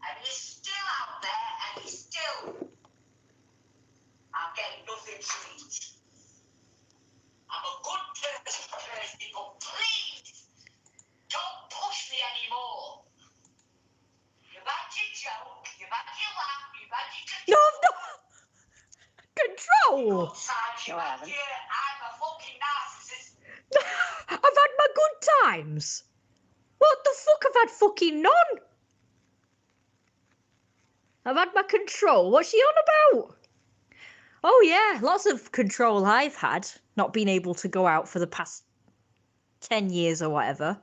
And you're still out there and you're still, I'm getting nothing to eat. I'm a good person, Kirsty, but please No, I haven't. I'm a fucking narcissist. I've had my good times. What the fuck? I've had fucking none. I've had my control. What's she on about? Oh yeah, lots of control I've had. Not being able to go out for the past 10 years or whatever.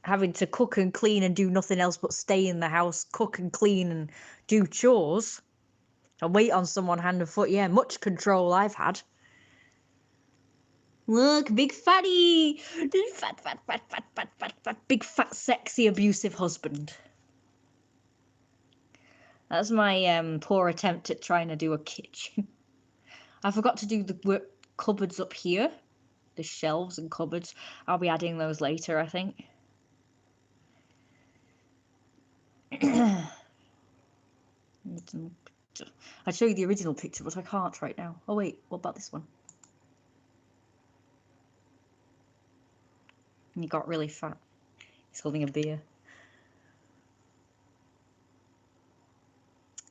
Having to cook and clean and do nothing else but stay in the house, cook and clean and do chores. And wait on someone hand and foot. Yeah, much control I've had. Look, big fatty. Fat. Big fat, sexy, abusive husband. That's my poor attempt at trying to do a kitchen. I forgot to do the cupboards up here. The shelves and cupboards. I'll be adding those later, I think. I'd show you the original picture, but I can't right now. Oh wait, what about this one? He got really fat. He's holding a beer.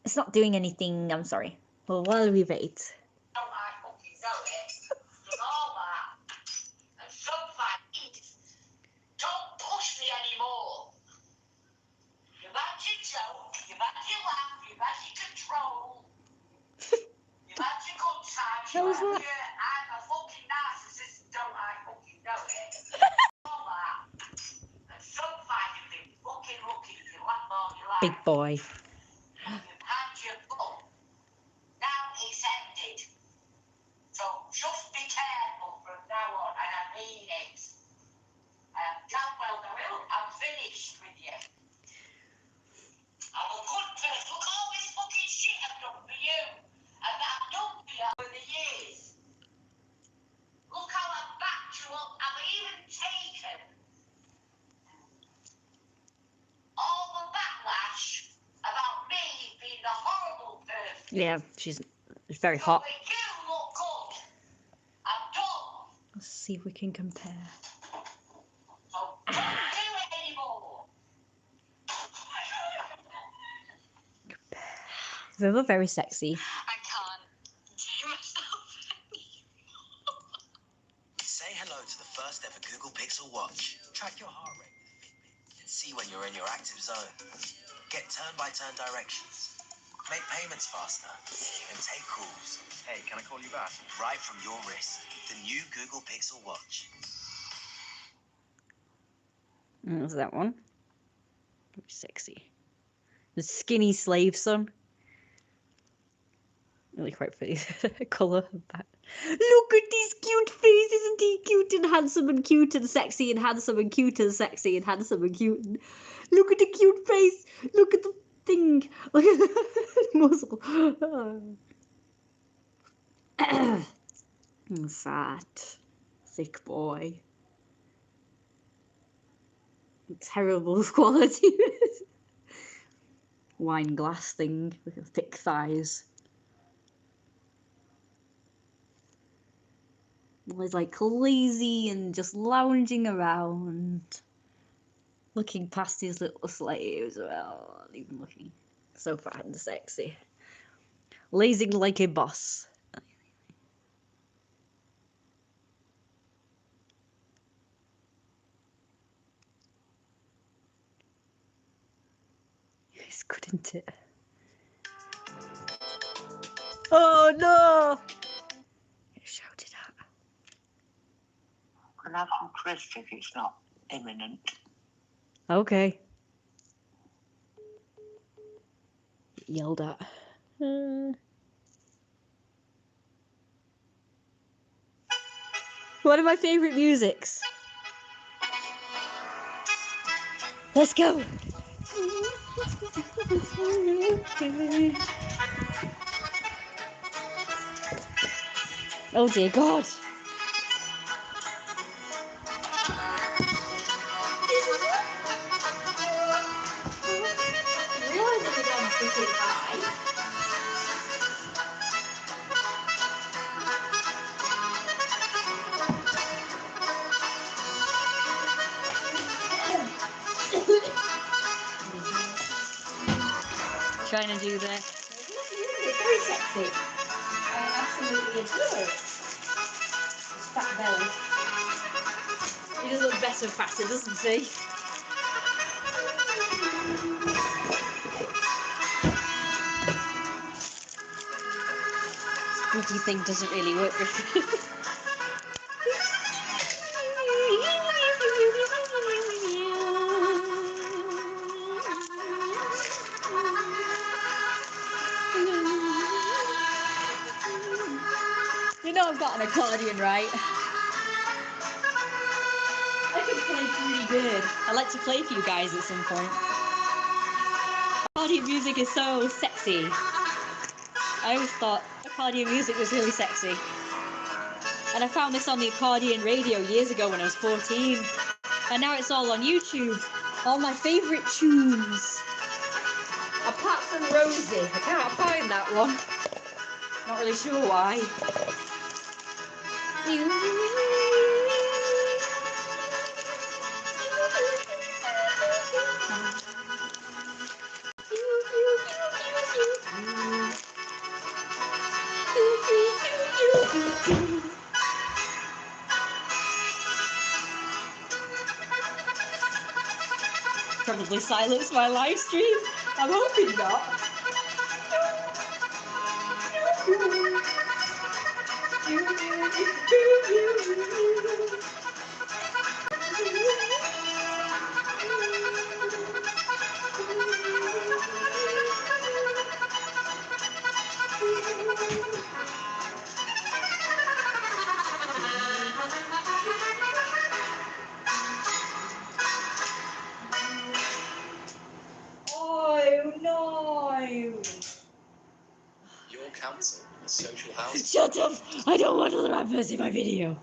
It's not doing anything, I'm sorry. Well, while we wait. Don't I fucking know it? And all that. And sometimes, don't push me anymore. You've had your joke, you've had your laugh, you've had your control. You've had your good times. How was that? I'm a fucking narcissist, don't I fucking know it? All that. And sometimes you've been fucking lucky, you laugh all your life. Big boy. You've had your fun. Now it's ended. So just be careful from now on, and I mean it. Damn well I will. I'm finished with you. I'm a good person. Look all this fucking shit I've done for you. And that I've done for you over the years. Look how I've backed you up. I've even taken all the backlash about me being the horrible person. Yeah, she's very So hot. when you look good, I'm done. Let's see if we can compare. So don't do it anymore. They look very sexy. I can't do myself anymore. Say hello to the first ever Google Pixel Watch. Track your heart rate with Fitbit and see when you're in your active zone. Get turn-by-turn directions. Make payments faster and take calls. Hey, can I call you back? Right from your wrist. The new Google Pixel Watch. There's that one. Sexy. The skinny slave son. Really quite pretty colour of that. Look at this cute face, isn't he cute and handsome and cute and sexy and handsome and cute and sexy and handsome and cute? And look at the cute face. Look at the thing. Look at the muzzle. Fat, thick boy. Terrible quality. Wine glass thing with thick thighs. Was like lazy and just lounging around, looking past his little slaves. Well, not even looking. So fat and sexy, lazing like a boss. It's good, isn't it? Oh no! Get shouted at. Can I have some crisp if it's not imminent? Okay. Yelled at. One of my favourite musics. Let's go. Oh dear God. Trying to do that. Very sexy. His fat belly. He does look better fatter, doesn't he? Spooky thing doesn't really work. You know I've got an accordion, right? I can play pretty good. I'd like to play for you guys at some point. Accordion music is so sexy. I always thought accordion music was really sexy. And I found this on the accordion radio years ago when I was 14. And now it's all on YouTube. All my favourite tunes. Apart from Rosie. I can't find that one. Not really sure why. Probably silence my live stream. I'm hoping not. Oh no! Your council is social housing. Shut up! I don't want other rappers in my video.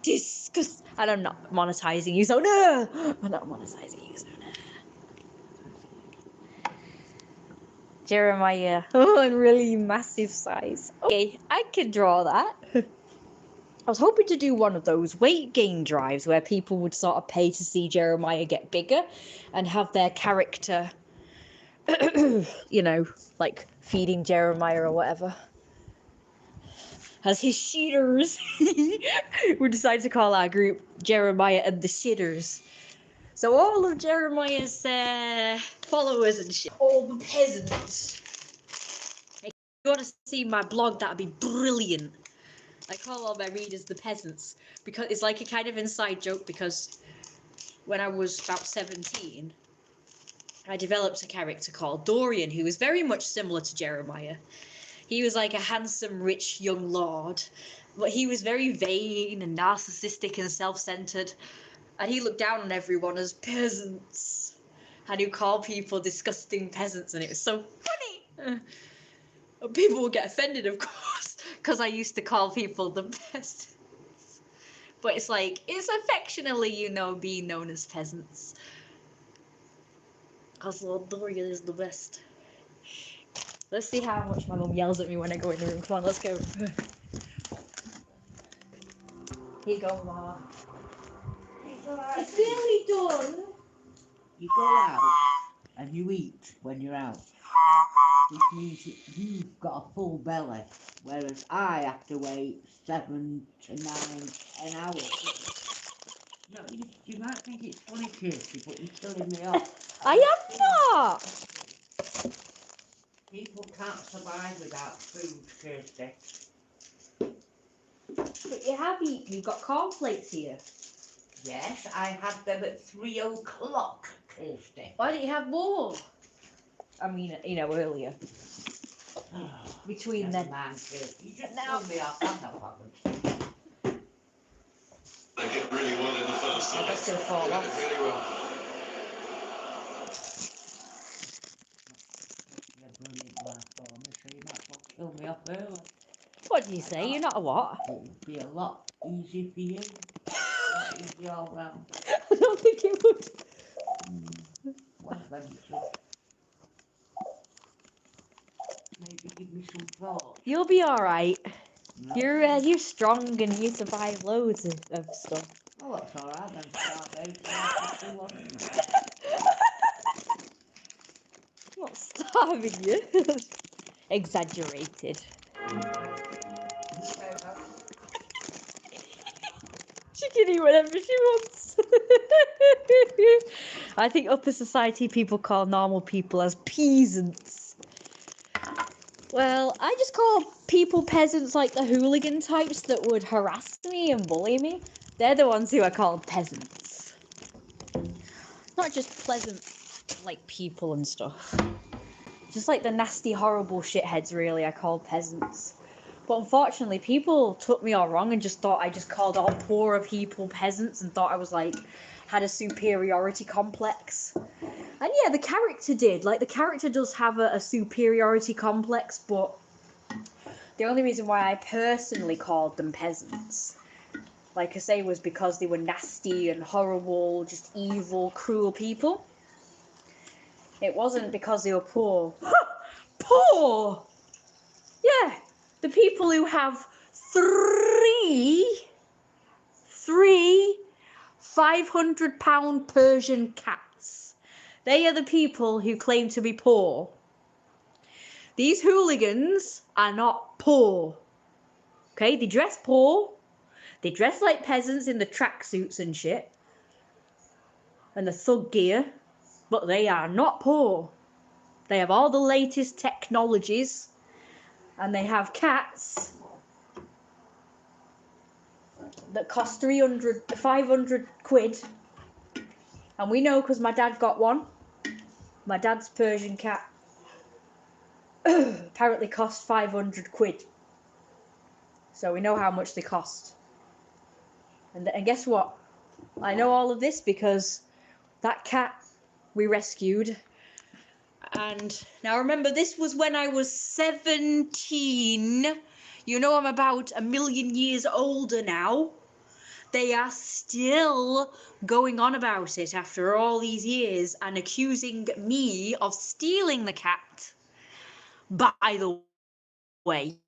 Disgust. And I'm not monetizing you, so no! I'm not monetizing you, so no. Jeremiah. Oh, and really massive size. Okay, I can draw that. I was hoping to do one of those weight gain drives where people would sort of pay to see Jeremiah get bigger and have their character, you know, like feeding Jeremiah or whatever. As his shitters. We decided to call our group Jeremiah and the Shitters. So all of Jeremiah's followers and shit, all the peasants. If you want to see my blog, that'd be brilliant. I call all my readers the peasants because it's like a kind of inside joke, because when I was about 17, I developed a character called Dorian who was very much similar to Jeremiah. He was like a handsome, rich young lord, but he was very vain and narcissistic and self-centered, and he looked down on everyone as peasants, and he called people disgusting peasants, and it was so funny. People would get offended, of course, because I used to call people the peasants. But it's like, it's affectionately, you know, being known as peasants. Because Lord Dorian is the best. Let's see how much my mum yells at me when I go in the room. Come on, let's go. Here you go, Ma. It's nearly done. You go out and you eat when you're out, which means that you've got a full belly, whereas I have to wait 7 to 9, 10 hours. No, you might think it's funny, Kirsty, but you're killing me off. I am not. People can't survive without food, Kirsty. But you have eaten. You've got cornflakes here. Yes, I had them at 3 o'clock, Kirsty. Why didn't you have more? I mean, you know, earlier. Between Never then. mind, Kirsty. You just Now- told me off, I'm not bothered. They did really well in the first Oh, half. that's gonna fall They off. did really well. You're a brilliant laugh for me, so you might as well kill me off early. What do you say? You're not a what? It would be a lot easier for you. Not easy all round. I don't think it would. Well, then you should maybe give me some thought. You'll be all right. No? You're strong and you survive loads of stuff. Oh, that's all right then. Starvation after 2 wasn't it? I'm not starving you. Exaggerated. She can eat whatever she wants. I think upper society people call normal people as peasants. Well, I just call people peasants like the hooligan types that would harass me and bully me. They're the ones who I call peasants. Not just pleasant, like, people and stuff. Just like the nasty, horrible shitheads, really, I call peasants. But unfortunately, people took me all wrong and just thought I just called all poorer people peasants and thought I was, like, had a superiority complex. And yeah, the character did. Like, the character does have a superiority complex, but the only reason why I personally called them peasants, like I say, was because they were nasty and horrible, just evil, cruel people. It wasn't because they were poor. Poor! Yeah, the people who have three 500-pound Persian cats. They are the people who claim to be poor. These hooligans are not poor. Okay, they dress poor. They dress like peasants in the tracksuits and shit. And the thug gear. But they are not poor. They have all the latest technologies. And they have cats that cost 500 quid. And we know because my dad got one. My dad's Persian cat apparently cost 500 quid. So we know how much they cost. And guess what? I know all of this because that cat we rescued. And now remember, this was when I was 17. You know, I'm about a million years older now. They are still going on about it after all these years and accusing me of stealing the cat. By the way,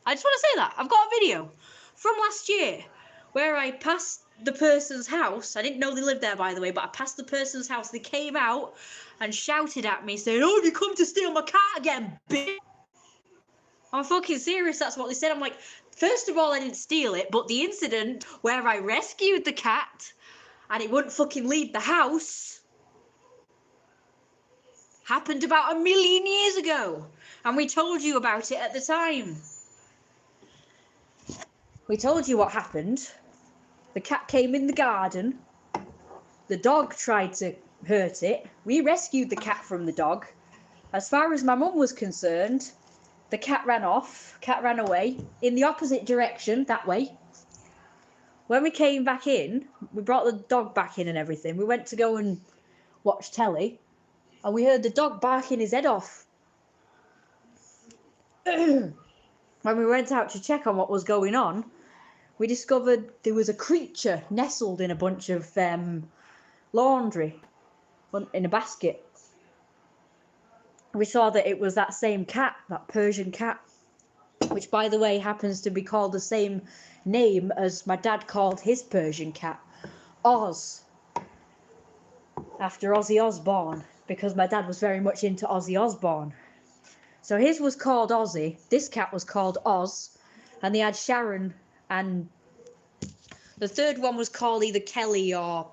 I just want to say that I've got a video from last year where I passed the person's house. I didn't know they lived there, by the way, but I passed the person's house. They came out and shouted at me saying, "Oh, have you come to steal my cat again, bitch?" I'm fucking serious, that's what they said. I'm like, first of all, I didn't steal it, but the incident where I rescued the cat and it wouldn't fucking leave the house happened about a million years ago. And we told you about it at the time. We told you what happened. The cat came in the garden. The dog tried to hurt it. We rescued the cat from the dog. As far as my mum was concerned, the cat ran off. Cat ran away in the opposite direction, that way. When we came back in, we brought the dog back in and everything. We went to go and watch telly, and we heard the dog barking his head off. When we went out to check on what was going on, we discovered there was a creature nestled in a bunch of laundry in a basket. We saw that it was that same cat, that Persian cat, which, by the way, happens to be called the same name as my dad called his Persian cat, Oz, after Ozzy Osbourne, because my dad was very much into Ozzy Osbourne. So his was called Ozzy, this cat was called Oz, and they had Sharon, and the third one was called either Kelly or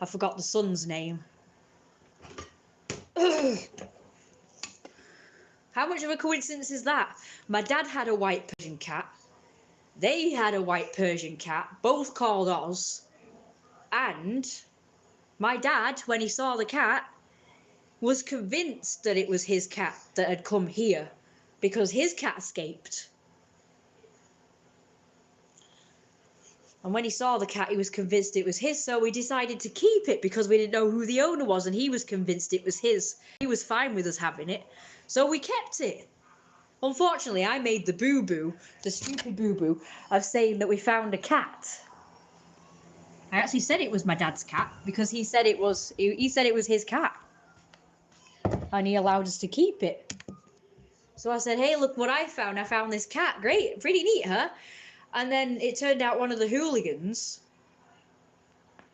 I forgot the son's name. How much of a coincidence is that? My dad had a white Persian cat. They had a white Persian cat, both called Oz. And my dad, when he saw the cat, was convinced that it was his cat that had come here because his cat escaped. And when he saw the cat, he was convinced it was his, so we decided to keep it because we didn't know who the owner was, and he was convinced it was his. He was fine with us having it, so we kept it. Unfortunately, I made the boo-boo, the stupid boo-boo, of saying that we found a cat. I actually said it was my dad's cat because he said it was his cat, and he allowed us to keep it. So I said, "Hey, look what I found! I found this cat. Great, pretty neat, huh?" And then it turned out one of the hooligans,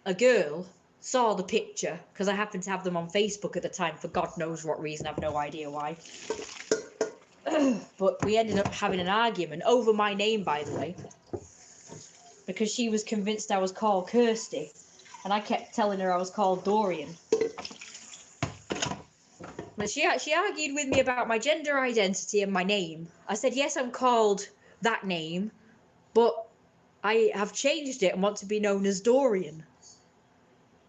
a girl, saw the picture because I happened to have them on Facebook at the time for God knows what reason. I have no idea why. But we ended up having an argument over my name, by the way, because she was convinced I was called Kirsty, and I kept telling her I was called Dorian. But she argued with me about my gender identity and my name. I said, yes, I'm called that name, but I have changed it and want to be known as Dorian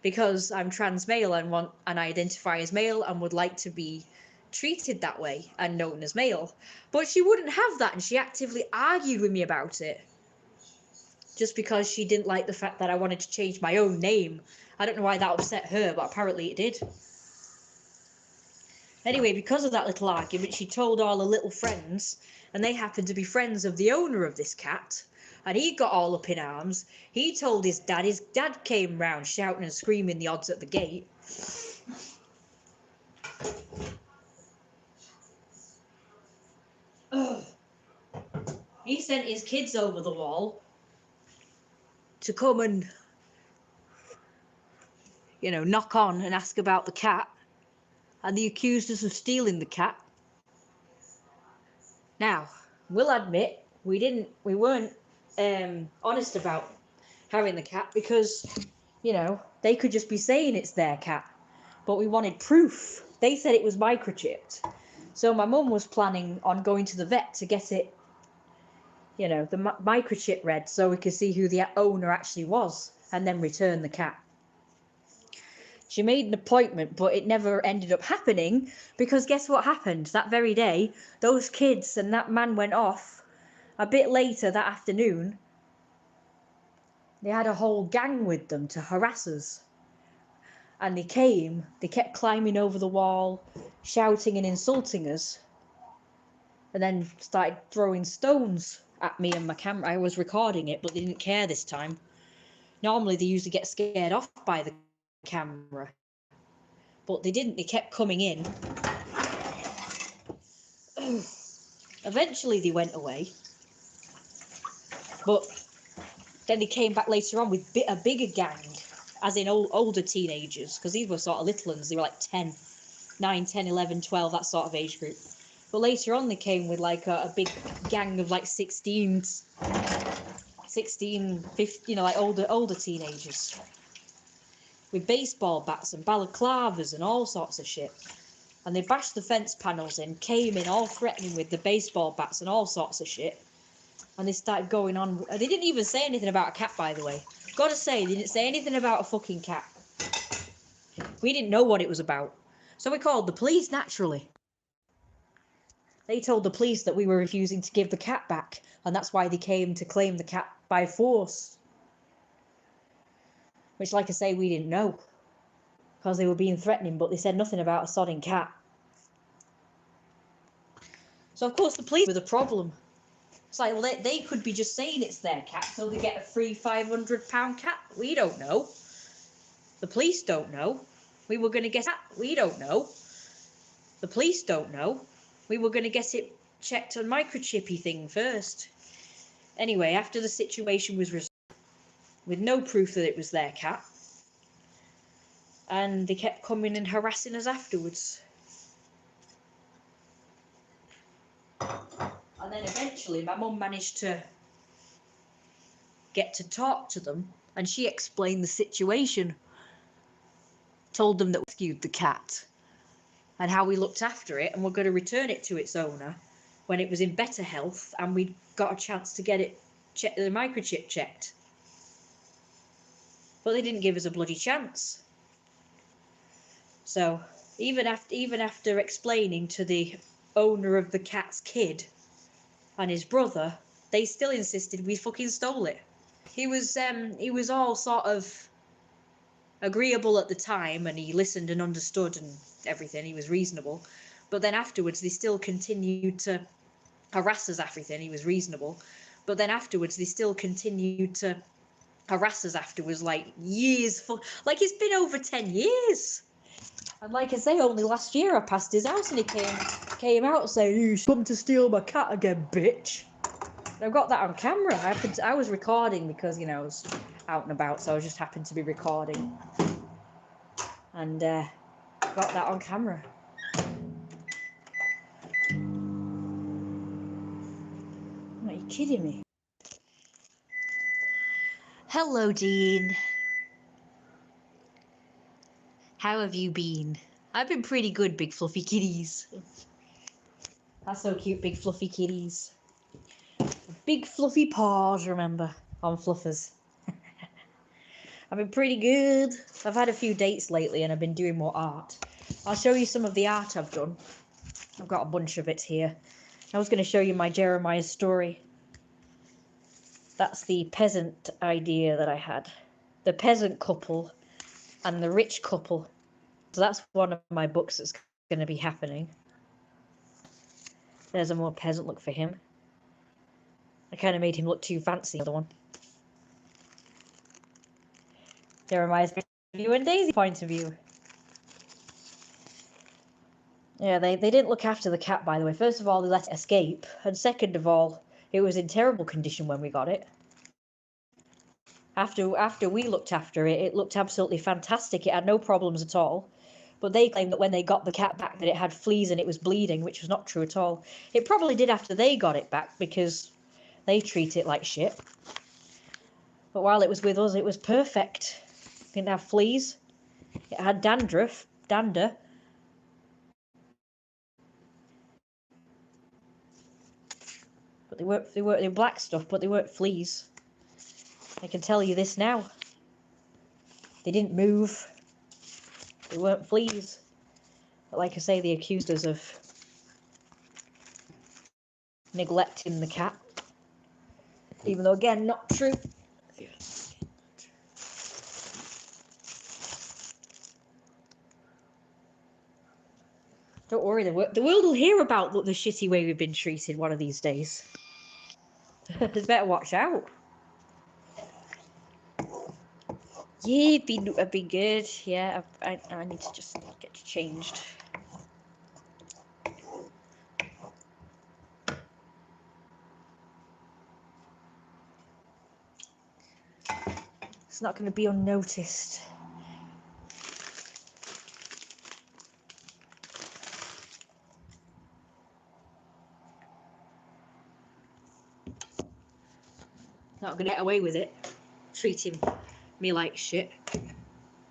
because I'm trans male and I identify as male and would like to be treated that way and known as male. But she wouldn't have that, and she actively argued with me about it just because she didn't like the fact that I wanted to change my own name. I don't know why that upset her, but apparently it did. Anyway, because of that little argument, she told all her little friends, and they happened to be friends of the owner of this cat, and he got all up in arms. He told his dad. His dad came round shouting and screaming the odds at the gate. Ugh. He sent his kids over the wall to come and, knock on and ask about the cat, and they accused us of stealing the cat. Now, we'll admit we weren't honest about having the cat because, they could just be saying it's their cat, but we wanted proof. They said it was microchipped, so my mum was planning on going to the vet to get it, the microchip read, so we could see who the owner actually was and then return the cat. She made an appointment, but it never ended up happening because guess what happened? That very day, those kids and that man went off. A bit later that afternoon, they had a whole gang with them to harass us. And they kept climbing over the wall, shouting and insulting us, and then started throwing stones at me and my camera. I was recording it, but they didn't care this time. Normally they usually get scared off by the camera, but they didn't. They kept coming in. Eventually they went away, but then they came back later on with a bigger gang, as in older teenagers, because these were sort of little ones. They were like 9, 10, 11, 12, that sort of age group. But later on they came with like a big gang of like 16, 15, like older teenagers with baseball bats and balaclavas and all sorts of shit. And they bashed the fence panels in, came in all threatening with the baseball bats and all sorts of shit. And they started going on. They didn't even say anything about a cat, by the way. Gotta say, they didn't say anything about a fucking cat. We didn't know what it was about. So we called the police, naturally. They told the police that we were refusing to give the cat back, and that's why they came to claim the cat by force. Which, like I say, we didn't know. Because they were being threatening, but they said nothing about a sodding cat. So, of course, the police were the problem. It's like, well, they could be just saying it's their cat, so they get a free £500 cat. We don't know. The police don't know. We were going to get it. We don't know. The police don't know. We were going to get it checked on microchippy thing first. Anyway, after the situation was resolved, with no proof that it was their cat, and they kept coming and harassing us afterwards. And then eventually my mum managed to get to talk to them, and she explained the situation. Told them that we rescued the cat and how we looked after it and we're going to return it to its owner when it was in better health and we got a chance to get it the microchip checked. But they didn't give us a bloody chance. So even after explaining to the owner of the cat's kid and his brother, they still insisted we fucking stole it. He was all sort of agreeable at the time, and he listened and understood and everything. He was reasonable, but then afterwards they still continued to harass us. Everything, he was reasonable, but then afterwards they still continued to harass us afterwards, like years. Like it's been over 10 years. And like I say, only last year I passed his house and he came out saying, "You come to steal my cat again, bitch." And I've got that on camera. I was recording because I was out and about, so I just happened to be recording, and got that on camera. you kidding me? Hello, Dean. How have you been? I've been pretty good, big fluffy kitties. That's so cute, big fluffy kitties. Big fluffy paws, remember, on fluffers. I've been pretty good. I've had a few dates lately and I've been doing more art. I'll show you some of the art I've done. I've got a bunch of it here. I was going to show you my Jeromiahs story. That's the peasant idea that I had. The peasant couple and the rich couple. So that's one of my books that's going to be happening. There's a more peasant look for him. I kind of made him look too fancy, the other one. Jeromiah's point of view and Daisy's point of view. Yeah, they didn't look after the cat, by the way. First of all, they let it escape. And second of all, it was in terrible condition when we got it. After we looked after it, it looked absolutely fantastic. It had no problems at all. But they claimed that when they got the cat back that it had fleas and it was bleeding, which was not true at all. It probably did after they got it back because they treat it like shit. But while it was with us, it was perfect. It didn't have fleas. It had dander. But they were black stuff, but they weren't fleas. I can tell you this now. They didn't move. They weren't fleas. But like I say, they accused us of neglecting the cat. Even though, again, not true. Don't worry, the world will hear about the shitty way we've been treated one of these days. They better watch out. Yeah, I've been good. Yeah, I need to just get changed. It's not going to be unnoticed. Not going to get away with it. Treating me like shit.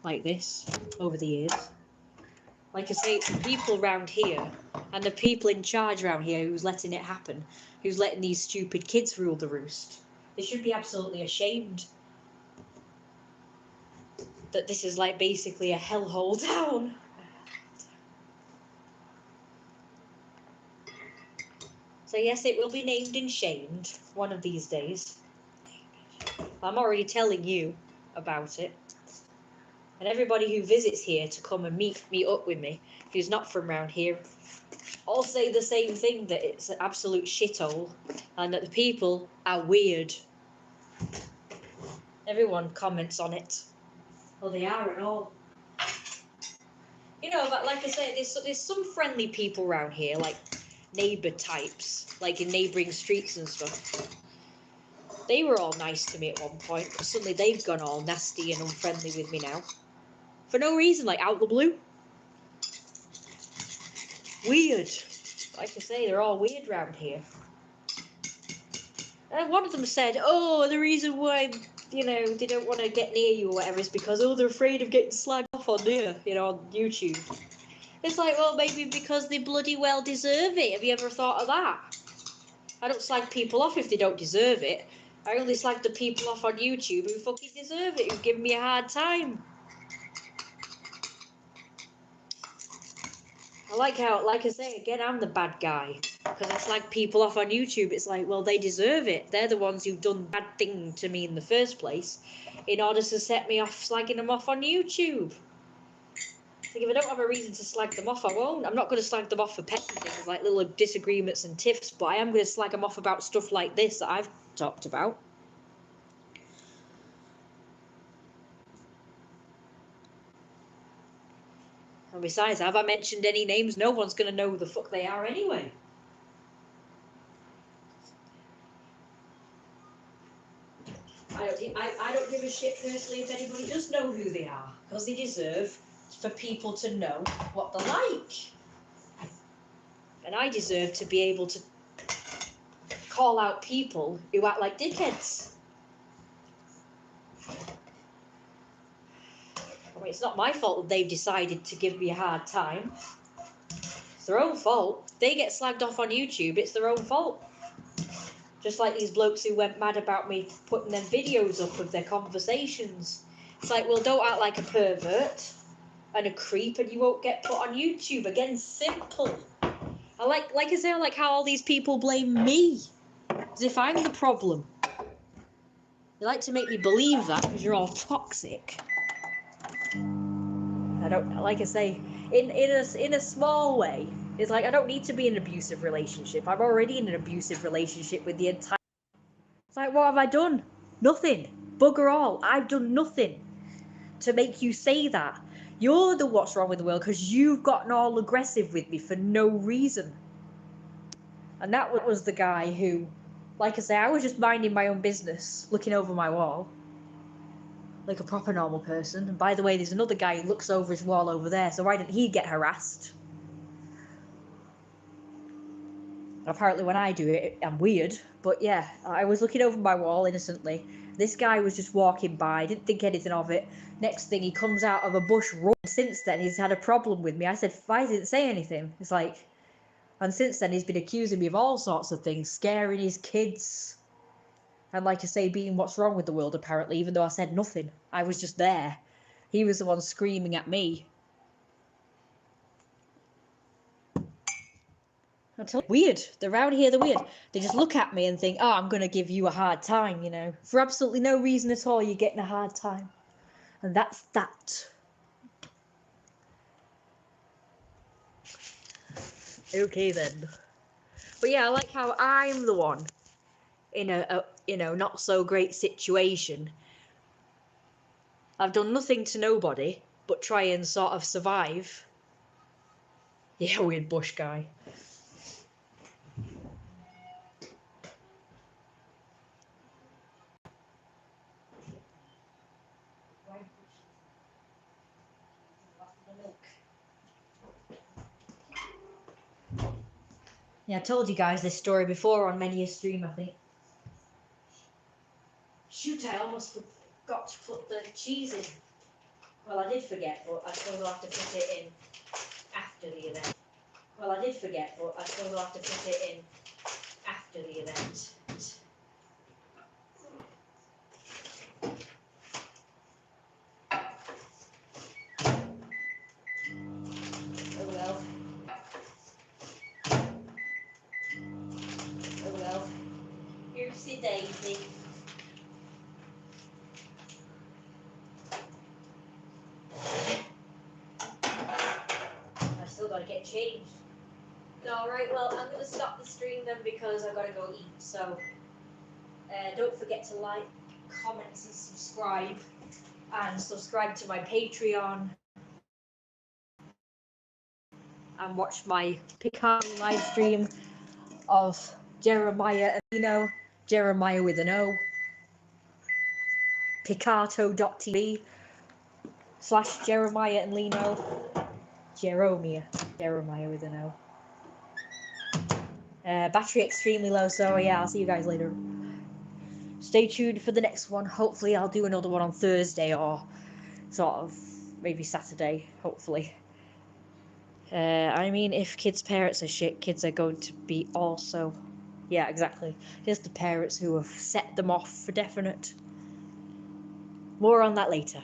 Like this. Over the years. Like I say, it's the people around here and the people in charge around here who's letting it happen. Who's letting these stupid kids rule the roost. They should be absolutely ashamed that this is like basically a hellhole town. So yes, it will be named and shamed one of these days. I'm already telling you about it. And everybody who visits here to come and meet up with me, who's not from around here, all say the same thing, that it's an absolute shithole and that the people are weird. Everyone comments on it. Well, they are and all. You know, but like I said, there's some friendly people around here, like neighbour types, like in neighbouring streets and stuff. They were all nice to me at one point, but suddenly they've gone all nasty and unfriendly with me now. For no reason, like out of the blue. Weird. Like I say, they're all weird around here. And one of them said, oh, the reason why, you know, they don't want to get near you or whatever is because, oh, they're afraid of getting slagged off on here, you know, on YouTube. It's like, well, maybe because they bloody well deserve it. Have you ever thought of that? I don't slag people off if they don't deserve it. I only slag the people off on YouTube who fucking deserve it, who've given me a hard time. I like how, like I say, again, I'm the bad guy. Because I slag people off on YouTube. It's like, well, they deserve it. They're the ones who've done bad thing to me in the first place in order to set me off slagging them off on YouTube. Like, if I don't have a reason to slag them off, I won't. I'm not going to slag them off for petty things like little disagreements and tiffs, but I am going to slag them off about stuff like this that I've talked about. And besides, have I mentioned any names? No one's going to know who the fuck they are anyway. I don't give a shit personally if anybody does know who they are, because they deserve for people to know what they're like. And I deserve to be able to call out people who act like dickheads. I mean, it's not my fault that they've decided to give me a hard time. It's their own fault. They get slagged off on YouTube, it's their own fault. Just like these blokes who went mad about me putting them videos up of their conversations. It's like, well, don't act like a pervert and a creep and you won't get put on YouTube. Again, simple. I like I say, I like how all these people blame me as if I'm the problem. They like to make me believe that because you're all toxic. I don't, like I say, in a small way. It's like I don't need to be in an abusive relationship. I'm already in an abusive relationship with the entire. It's like, what have I done? Nothing. Bugger all. I've done nothing to make you say that. You're the what's wrong with the world because you've gotten all aggressive with me for no reason. And that was the guy who, like I say, I was just minding my own business, looking over my wall. Like a proper normal person. And by the way, there's another guy who looks over his wall over there, so why didn't he get harassed? Apparently when I do it, I'm weird. But yeah, I was looking over my wall innocently. This guy was just walking by, didn't think anything of it. Next thing, he comes out of a bush running. Since then, he's had a problem with me. I said, I didn't say anything. It's like, and since then, he's been accusing me of all sorts of things, scaring his kids. And like I say, being what's wrong with the world, apparently, even though I said nothing. I was just there. He was the one screaming at me. I tell you, weird. They're around here, they're weird. They just look at me and think, oh, I'm going to give you a hard time, you know. For absolutely no reason at all, you're getting a hard time. And that's that. Okay, then. But yeah, I like how I'm the one in a not so great situation. I've done nothing to nobody but try and sort of survive. Yeah, weird bush guy. Yeah, I told you guys this story before on many a stream, I think. Shoot, I almost forgot to put the cheese in. Well, I did forget, but I suppose I'll have to put it in after the event. Well, I did forget, but I suppose I'll have to put it in after the event. Oh well. Oh well. Oopsie daisy. I've still got to get changed. Alright, well, I'm going to stop the stream then because I've got to go eat. So, don't forget to like, comment, and subscribe. And subscribe to my Patreon. And watch my Picard live stream of Jeremiah and Lino. Jeremiah with an O. Picarto.tv/Jeremiah and Lino. Jeremiah with an O. Battery extremely low, so yeah, I'll see you guys later. Stay tuned for the next one. Hopefully I'll do another one on Thursday or sort of maybe Saturday, hopefully. I mean, if kids' parents are shit, kids are going to be also. Yeah, exactly. It's the parents who have set them off for definite. More on that later.